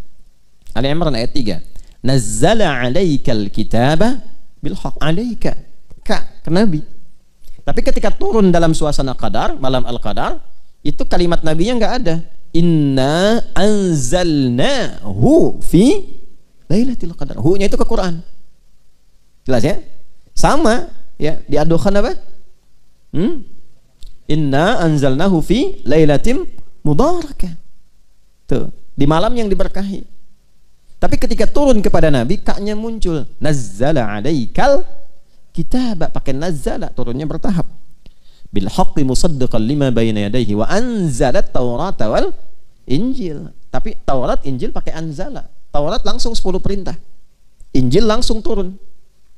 [SPEAKER 1] Ali Imran ayat 3. Nazzala 'alaikal kitaba bil haqq 'alaika ke nabi. Tapi ketika turun dalam suasana qadar, malam al-qadar, itu kalimat nabinya enggak ada. Inna anzalnahu fi lailatul qadar. Hu-nya itu ke Quran. Jelas ya? Sama ya, di ad-dukhan apa? Inna anzalnahu fi lailatin mubarakah. Tuh, di malam yang diberkahi. Tapi ketika turun kepada Nabi, kaknya muncul. Nazzala 'alaikal kitab, pakai nazzala, turunnya bertahap. Bil haqqi musaddiqan lima bayna yadayhi wa anzalat Taurata wal Injil. Tapi Taurat, Injil pakai anzala. Taurat langsung 10 perintah. Injil langsung turun.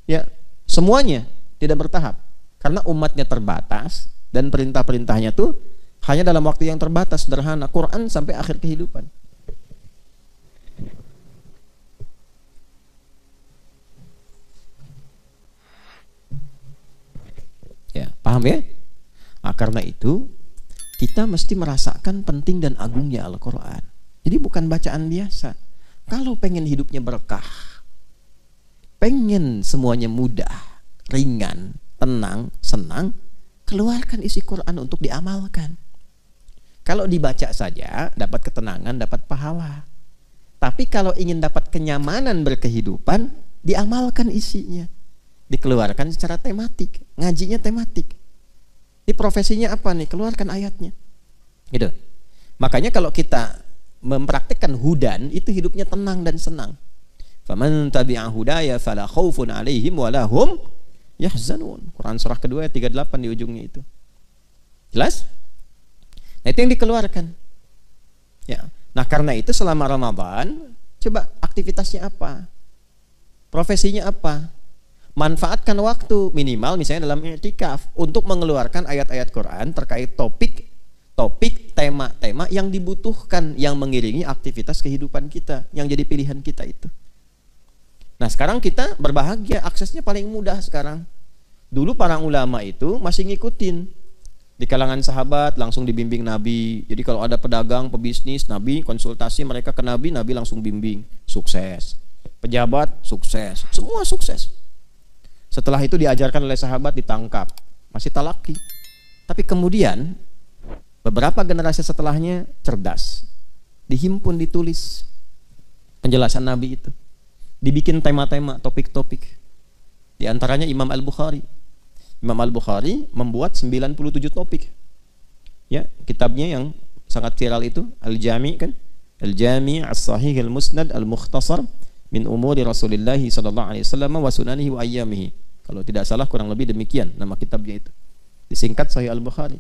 [SPEAKER 1] Ya, semuanya tidak bertahap. Karena umatnya terbatas dan perintah-perintahnya tuh hanya dalam waktu yang terbatas, sederhana. Quran sampai akhir kehidupan. Ya, paham ya? Nah, karena itu kita mesti merasakan penting dan agungnya Al-Quran. Jadi bukan bacaan biasa. Kalau pengen hidupnya berkah, pengen semuanya mudah, ringan, tenang, senang, keluarkan isi Quran untuk diamalkan. Kalau dibaca saja dapat ketenangan, dapat pahala. Tapi kalau ingin dapat kenyamanan berkehidupan, diamalkan isinya. Dikeluarkan secara tematik, ngajinya tematik. Ini profesinya apa nih? Keluarkan ayatnya. Gitu. Makanya kalau kita mempraktikkan hudan, itu hidupnya tenang dan senang.
[SPEAKER 3] Faman tabi'a hudaya fala khaufun 'alaihim wa la hum yahzanun. Quran surah kedua ayat 38 di ujungnya itu. Jelas? Nah, itu yang dikeluarkan. Ya. Nah, karena itu selama Ramadan, coba aktivitasnya apa? Profesinya apa? Manfaatkan waktu minimal misalnya dalam i'tikaf untuk mengeluarkan ayat-ayat Quran terkait topik, tema-tema yang dibutuhkan, yang mengiringi aktivitas kehidupan kita, yang jadi pilihan kita itu. Nah, sekarang kita berbahagia, aksesnya paling mudah sekarang. Dulu para ulama itu masih ngikutin. Di kalangan sahabat langsung dibimbing Nabi. Jadi kalau ada pedagang, pebisnis, Nabi konsultasi mereka ke Nabi, Nabi langsung bimbing. Sukses. Pejabat, sukses. Semua sukses. Setelah itu diajarkan oleh sahabat, ditangkap. Masih talaki. Tapi kemudian beberapa generasi setelahnya cerdas. Dihimpun, ditulis penjelasan Nabi itu. Dibikin tema-tema, topik-topik. Di antaranya Imam Al-Bukhari. Imam Al-Bukhari membuat 97 topik. Ya, kitabnya yang sangat viral itu Al-Jami' kan? Al-Jami' As-Sahih Al-Musnad Al-Mukhtasar min umuri Rasulillah sallallahu alaihi wasallam wa sunanihi wa ayyamihi. Kalau tidak salah kurang lebih demikian nama kitabnya itu. Disingkat Sahih Al-Bukhari.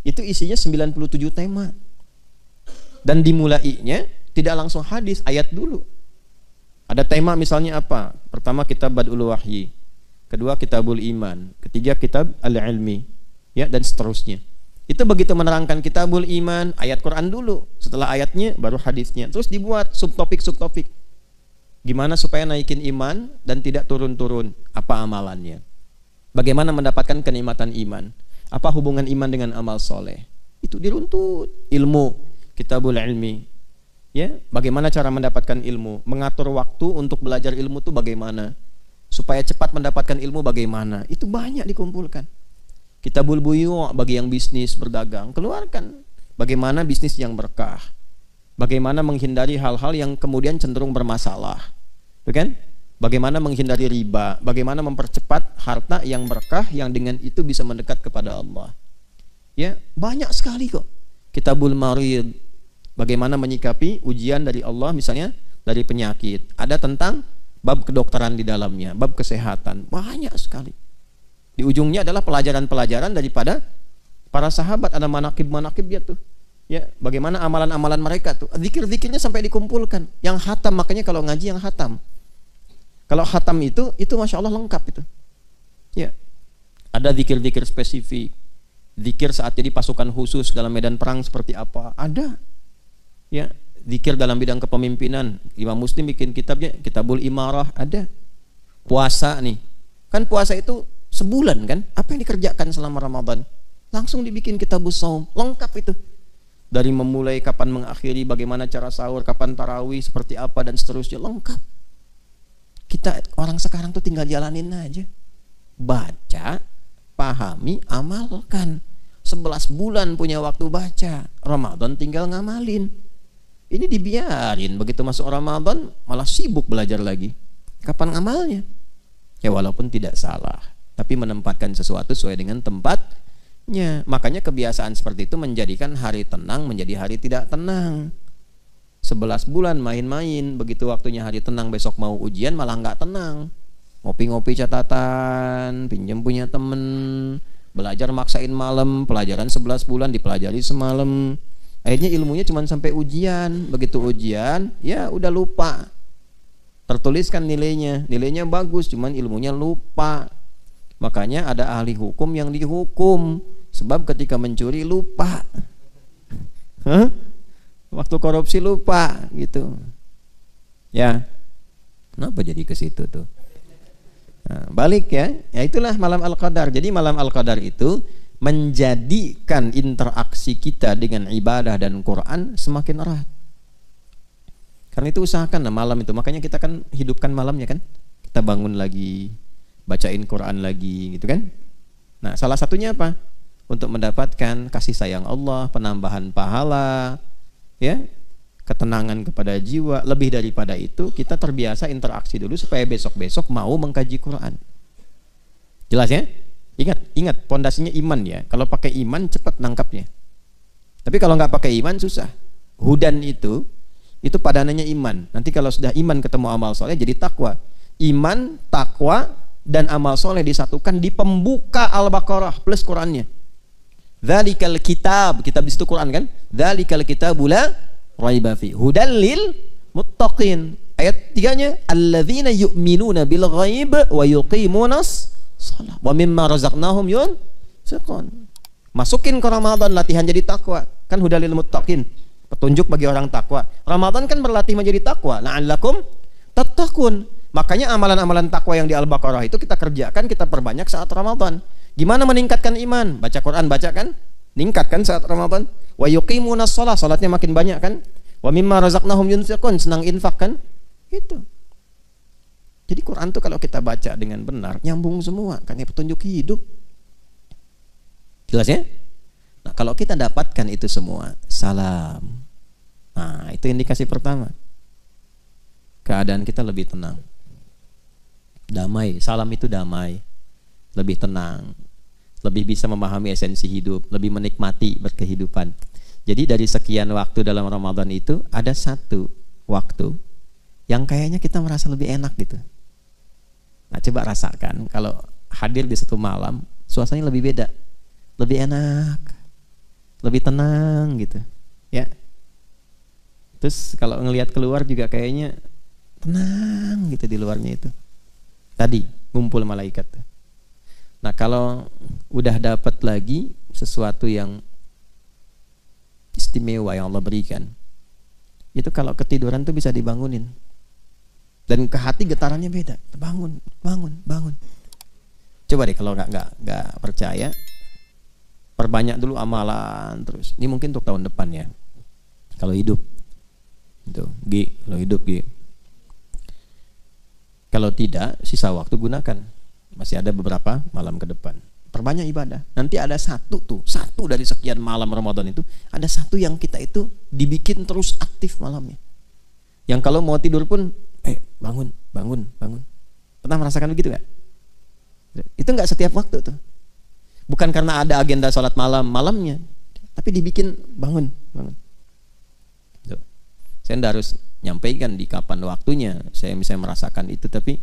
[SPEAKER 3] Itu isinya 97 tema. Dan dimulainya tidak langsung hadis, ayat dulu. Ada tema misalnya apa? Pertama kitab Bad'ul Wahyi, kedua kitabul iman, ketiga kitab al-ilmi, ya, dan seterusnya. Itu begitu menerangkan kitabul iman, ayat Quran dulu, setelah ayatnya baru hadisnya. Terus dibuat subtopik. Gimana supaya naikin iman dan tidak turun-turun, apa amalannya? Bagaimana mendapatkan kenikmatan iman? Apa hubungan iman dengan amal soleh? Itu diruntut. Ilmu, kitabul ilmi. Ya, bagaimana cara mendapatkan ilmu? Mengatur waktu untuk belajar ilmu itu bagaimana? Supaya cepat mendapatkan ilmu bagaimana? Itu banyak dikumpulkan. Kitabul buyu' bagi yang bisnis, berdagang, keluarkan. Bagaimana bisnis yang berkah? Bagaimana menghindari hal-hal yang kemudian cenderung bermasalah? Bukan? Bagaimana menghindari riba? Bagaimana mempercepat harta yang berkah yang dengan itu bisa mendekat kepada Allah? Ya, banyak sekali kok. Kitabul marid, bagaimana menyikapi ujian dari Allah, misalnya dari penyakit. Ada tentang bab kedokteran di dalamnya, bab kesehatan. Banyak sekali. Di ujungnya adalah pelajaran-pelajaran daripada para sahabat. Ada manaqib-manaqib ya tuh. Ya, bagaimana amalan-amalan mereka tuh. Zikir-zikirnya sampai dikumpulkan. Yang khatam, makanya kalau ngaji yang khatam. Kalau khatam itu Masya Allah lengkap itu. Ya. Ada zikir-zikir spesifik. Zikir saat jadi pasukan khusus dalam medan perang seperti apa. Ada. Ya, zikir dalam bidang kepemimpinan. Imam Muslim bikin kitabnya Kitabul Imarah, ada. Puasa nih. Kan puasa itu sebulan kan? Apa yang dikerjakan selama Ramadan? Langsung dibikin Kitabus Shaum, lengkap itu. Dari memulai kapan mengakhiri, bagaimana cara sahur, kapan tarawih, seperti apa dan seterusnya, lengkap. Kita orang sekarang tuh tinggal jalanin aja. Baca, pahami, amalkan. 11 bulan punya waktu baca. Ramadan tinggal ngamalin. Ini dibiarin, begitu masuk Ramadan malah sibuk belajar lagi. Kapan ngamalnya? Ya walaupun tidak salah, tapi menempatkan sesuatu sesuai dengan tempatnya. Makanya kebiasaan seperti itu menjadikan hari tenang menjadi hari tidak tenang. 11 bulan main-main, begitu waktunya hari tenang, besok mau ujian malah nggak tenang. Ngopi-ngopi catatan, pinjam punya temen, belajar maksain malam, pelajaran 11 bulan dipelajari semalam. Akhirnya ilmunya cuma sampai ujian. Begitu ujian, ya udah lupa. Tertuliskan nilainya bagus, cuman ilmunya lupa. Makanya ada ahli hukum yang dihukum, sebab ketika mencuri lupa. Waktu korupsi lupa gitu. Ya. Kenapa jadi ke situ tuh? Nah, balik ya. Ya itulah malam Al-Qadar. Jadi malam Al-Qadar itu menjadikan interaksi kita dengan ibadah dan Quran semakin erat. Karena itu usahakan malam itu. Makanya kita kan hidupkan malamnya kan. Kita bangun lagi, bacain Quran lagi gitu kan. Nah, salah satunya apa? Untuk mendapatkan kasih sayang Allah, penambahan pahala, ya, ketenangan kepada jiwa. Lebih daripada itu, kita terbiasa interaksi dulu supaya besok-besok mau mengkaji Quran. Jelas ya? Ingat pondasinya iman ya. Kalau pakai iman cepat nangkapnya. Tapi kalau nggak pakai iman susah. Hudan itu Itu padanannya iman. Nanti kalau sudah iman ketemu amal soleh jadi takwa. Iman, takwa, dan amal soleh disatukan di pembuka Al-Baqarah plus Qurannya. Dzalikal kitab, kitab di situ Quran kan? Dzalikal kitabu la raiba fi hudal lil muttaqin. Ayat 3-nya alladzina yu'minuna bil ghaib wa yuqimunas shalah wa mimma razaqnahum yunfiqun. Masukin ke Ramadan latihan jadi takwa. Kan hudal lil muttaqin, petunjuk bagi orang takwa. Ramadan kan berlatih menjadi takwa. La'allakum tattaqun. Makanya amalan-amalan takwa yang di Al-Baqarah itu kita kerjakan, kita perbanyak saat Ramadan. Gimana meningkatkan iman? Baca Quran, baca kan? Meningkatkan saat Ramadan. Wa yuqimunas shalah, salatnya makin banyak kan? Wa mimma razaqnahum yunfiqun, senang infak kan? Itu. Jadi Quran tuh kalau kita baca dengan benar nyambung semua, kan ya petunjuk hidup. Jelas ya? Nah, kalau kita dapatkan itu semua, salam. Nah, itu indikasi pertama. Keadaan kita lebih tenang. Damai, salam itu damai. Lebih tenang. Lebih bisa memahami esensi hidup, lebih menikmati berkehidupan. Jadi dari sekian waktu dalam Ramadan itu ada satu waktu yang kayaknya kita merasa lebih enak gitu. Nah, coba rasakan kalau hadir di satu malam, suasananya lebih beda. Lebih enak, lebih tenang gitu, ya. Terus kalau ngelihat keluar juga kayaknya tenang gitu di luarnya itu. Tadi ngumpul malaikat. Nah, kalau udah dapat lagi sesuatu yang istimewa yang Allah berikan, itu kalau ketiduran tuh bisa dibangunin. Dan ke hati getarannya beda. Bangun, bangun, bangun. Coba deh kalau nggak percaya, perbanyak dulu amalan terus. Ini mungkin untuk tahun depan ya. Kalau hidup, itu, kalau hidup, Kalau tidak, sisa waktu gunakan. Masih ada beberapa malam ke depan. Perbanyak ibadah. Nanti ada satu dari sekian malam Ramadan itu, ada satu yang kita itu dibikin terus aktif malamnya. Yang kalau mau tidur pun, bangun. Pernah merasakan begitu nggak? Itu nggak setiap waktu tuh. Bukan karena ada agenda sholat malamnya, tapi dibikin bangun. Tuh. Saya tidak harus nyampaikan di kapan waktunya saya bisa merasakan itu, tapi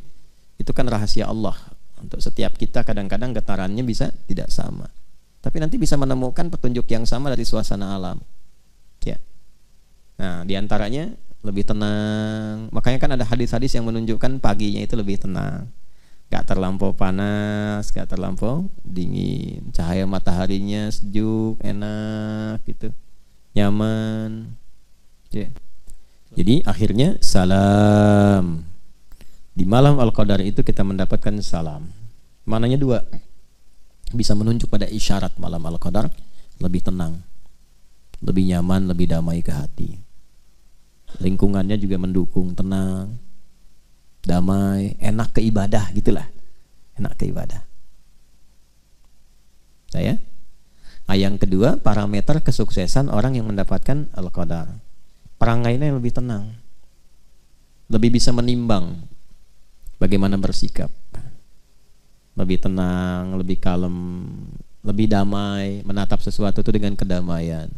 [SPEAKER 3] itu kan rahasia Allah. Untuk setiap kita kadang-kadang getarannya bisa tidak sama, tapi nanti bisa menemukan petunjuk yang sama dari suasana alam. Ya. Nah, diantaranya lebih tenang. Makanya kan ada hadis-hadis yang menunjukkan paginya itu lebih tenang. Gak terlampau panas, gak terlampau dingin. Cahaya mataharinya sejuk, enak gitu, nyaman. Yeah. Jadi akhirnya salam. Di malam Al-Qadar itu kita mendapatkan salam. Maknanya dua. Bisa menunjuk pada isyarat malam Al-Qadar lebih tenang, lebih nyaman, lebih damai ke hati. Lingkungannya juga mendukung, tenang, damai, enak ke ibadah gitulah. Enak ke ibadah. Saya. Nah, yang kedua, parameter kesuksesan orang yang mendapatkan Al-Qadar. Perangainya lebih tenang. Lebih bisa menimbang bagaimana bersikap. Lebih tenang, lebih kalem, lebih damai, menatap sesuatu itu dengan kedamaian.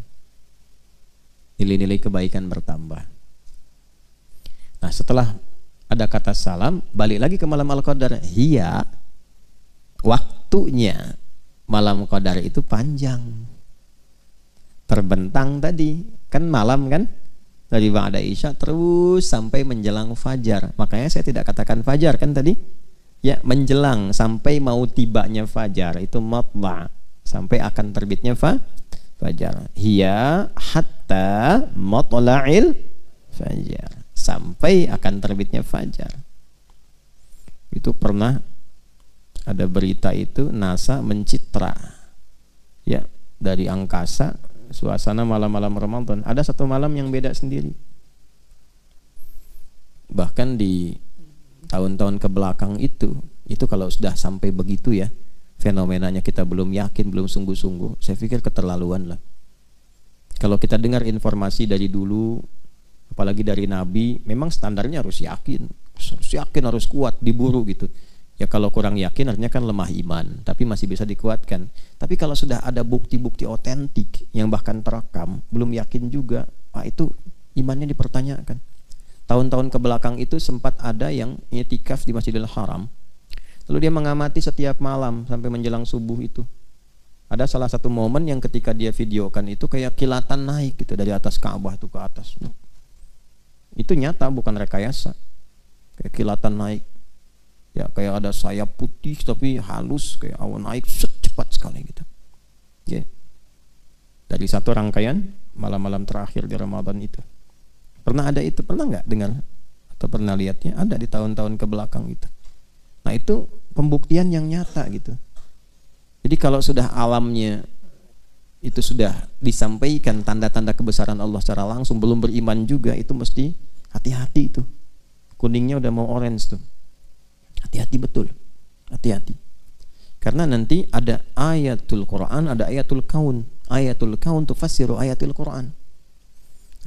[SPEAKER 3] Nilai-nilai kebaikan bertambah. Nah, setelah ada kata salam, balik lagi ke malam Al-Qadar. Hiya, waktunya malam Qadar itu panjang, terbentang tadi kan malam kan, dari ba'da isya terus sampai menjelang fajar. Makanya saya tidak katakan fajar kan tadi ya, menjelang sampai mau tibanya fajar itu matla, sampai akan terbitnya fajar. Hiya hatta matla'il fajar, sampai akan terbitnya fajar. Itu pernah ada berita itu NASA mencitra ya dari angkasa suasana malam-malam Ramadan. Ada satu malam yang beda sendiri. Bahkan di tahun-tahun ke belakang itu kalau sudah sampai begitu ya, fenomenanya kita belum yakin, belum sungguh-sungguh, saya pikir keterlaluan lah. Kalau kita dengar informasi dari dulu, apalagi dari Nabi, memang standarnya harus yakin, harus kuat, diburu gitu. Ya kalau kurang yakin artinya kan lemah iman, tapi masih bisa dikuatkan. Tapi kalau sudah ada bukti-bukti otentik yang bahkan terekam, belum yakin juga, itu imannya dipertanyakan. Tahun-tahun ke belakang itu sempat ada yang i'tikaf di Masjidil Haram. Lalu dia mengamati setiap malam sampai menjelang subuh itu. Ada salah satu momen yang ketika dia videokan itu kayak kilatan naik gitu dari atas Ka'bah itu ke atas. Itu nyata, bukan rekayasa. Kayak kilatan naik. Ya kayak ada sayap putih tapi halus, kayak awan naik cepat sekali gitu. Ya. Dari satu rangkaian malam-malam terakhir di Ramadan itu. Pernah ada itu? Pernah nggak dengar? Atau pernah lihatnya? Ada di tahun-tahun ke belakang itu. Nah itu pembuktian yang nyata gitu. Jadi kalau sudah alamnya itu sudah disampaikan tanda-tanda kebesaran Allah secara langsung, belum beriman juga, itu mesti hati-hati itu. Kuningnya udah mau orange tuh. Hati-hati betul. Hati-hati. Karena nanti ada ayatul Quran, ada ayatul kaun. Ayatul kaun tufassiru ayatul Quran.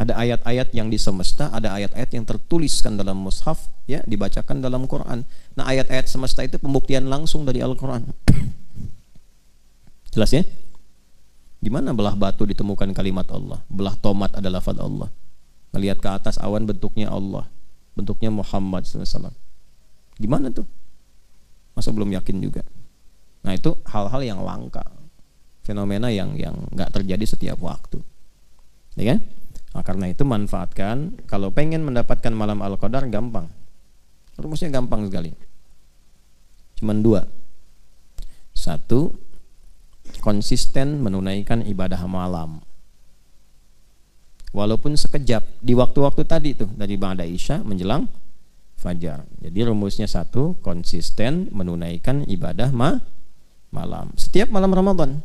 [SPEAKER 3] Ada ayat-ayat yang di semesta, ada ayat-ayat yang tertuliskan dalam mushaf, ya, dibacakan dalam Quran. Nah, ayat-ayat semesta itu pembuktian langsung dari Al-Quran. Jelas ya? Di mana belah batu ditemukan kalimat Allah, belah tomat adalah lafaz Allah. Melihat ke atas awan bentuknya Allah, bentuknya Muhammad SAW. Gimana tuh? Masa belum yakin juga? Nah, itu hal-hal yang langka, fenomena yang nggak terjadi setiap waktu, ya kan? Nah, karena itu manfaatkan. Kalau pengen mendapatkan malam Al-Qadar gampang, rumusnya gampang sekali. Cuman 2. 1, konsisten menunaikan ibadah malam, walaupun sekejap di waktu-waktu tadi tuh, dari ba'da isya menjelang fajar. Jadi rumusnya 1, konsisten menunaikan ibadah malam setiap malam Ramadan,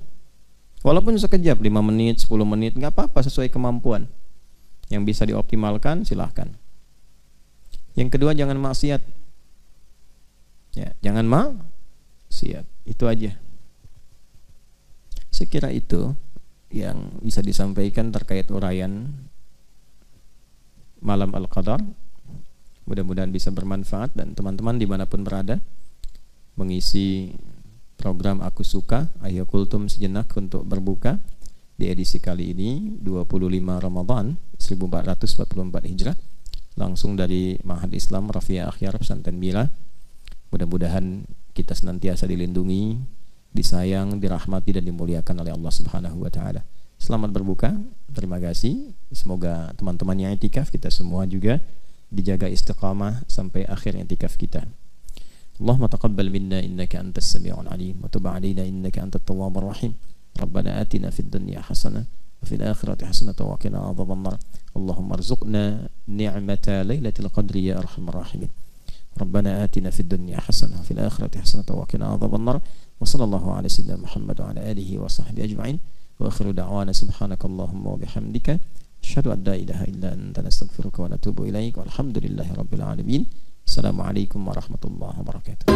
[SPEAKER 3] walaupun sekejap, 5 menit, 10 menit, nggak apa-apa, sesuai kemampuan. Yang bisa dioptimalkan silahkan. Yang kedua, jangan maksiat. Ya, jangan maksiat. Itu aja. Sekira itu yang bisa disampaikan terkait uraian malam Al-Qadar. Mudah-mudahan bisa bermanfaat, dan teman-teman dimanapun berada mengisi program Aku Suka, Ayo Kultum sejenak untuk berbuka di edisi kali ini 25 Ramadan 1444 Hijrah, langsung dari Ma'had Islam Rafiah Akhyar Pesantren Mila. Mudah-mudahan kita senantiasa dilindungi, disayang, dirahmati, dan dimuliakan oleh Allah Subhanahu wa taala. Selamat berbuka. Terima kasih. Semoga teman-teman yang i'tikaf, kita semua juga dijaga istiqamah sampai akhir i'tikaf kita. Allahumma taqabbal minna innaka antas sami'ul alim wa tub 'alaina innaka antat tawwabur rahim. Rabbana atina fid dunya hasanah wa fil akhirati hasanah wa qina adzabannar. Allahumma arzuqna ni'mata lailatul qadri ya arhamar rahimin. Rabbana atina fid dunya hasanah wa fil akhirati hasanah wa qina adzabannar. Wa sallallahu ala sayyidina Muhammad wa ala alihi wa sahbihi ajma'in. Wa akhiru da'wana subhanakallahumma wa bihamdika asyhadu an la ilaha illa anta nastaghfiruka wa natubu ilaik. Walhamdulillahi rabbil alamin. Assalamualaikum warahmatullahi wabarakatuh.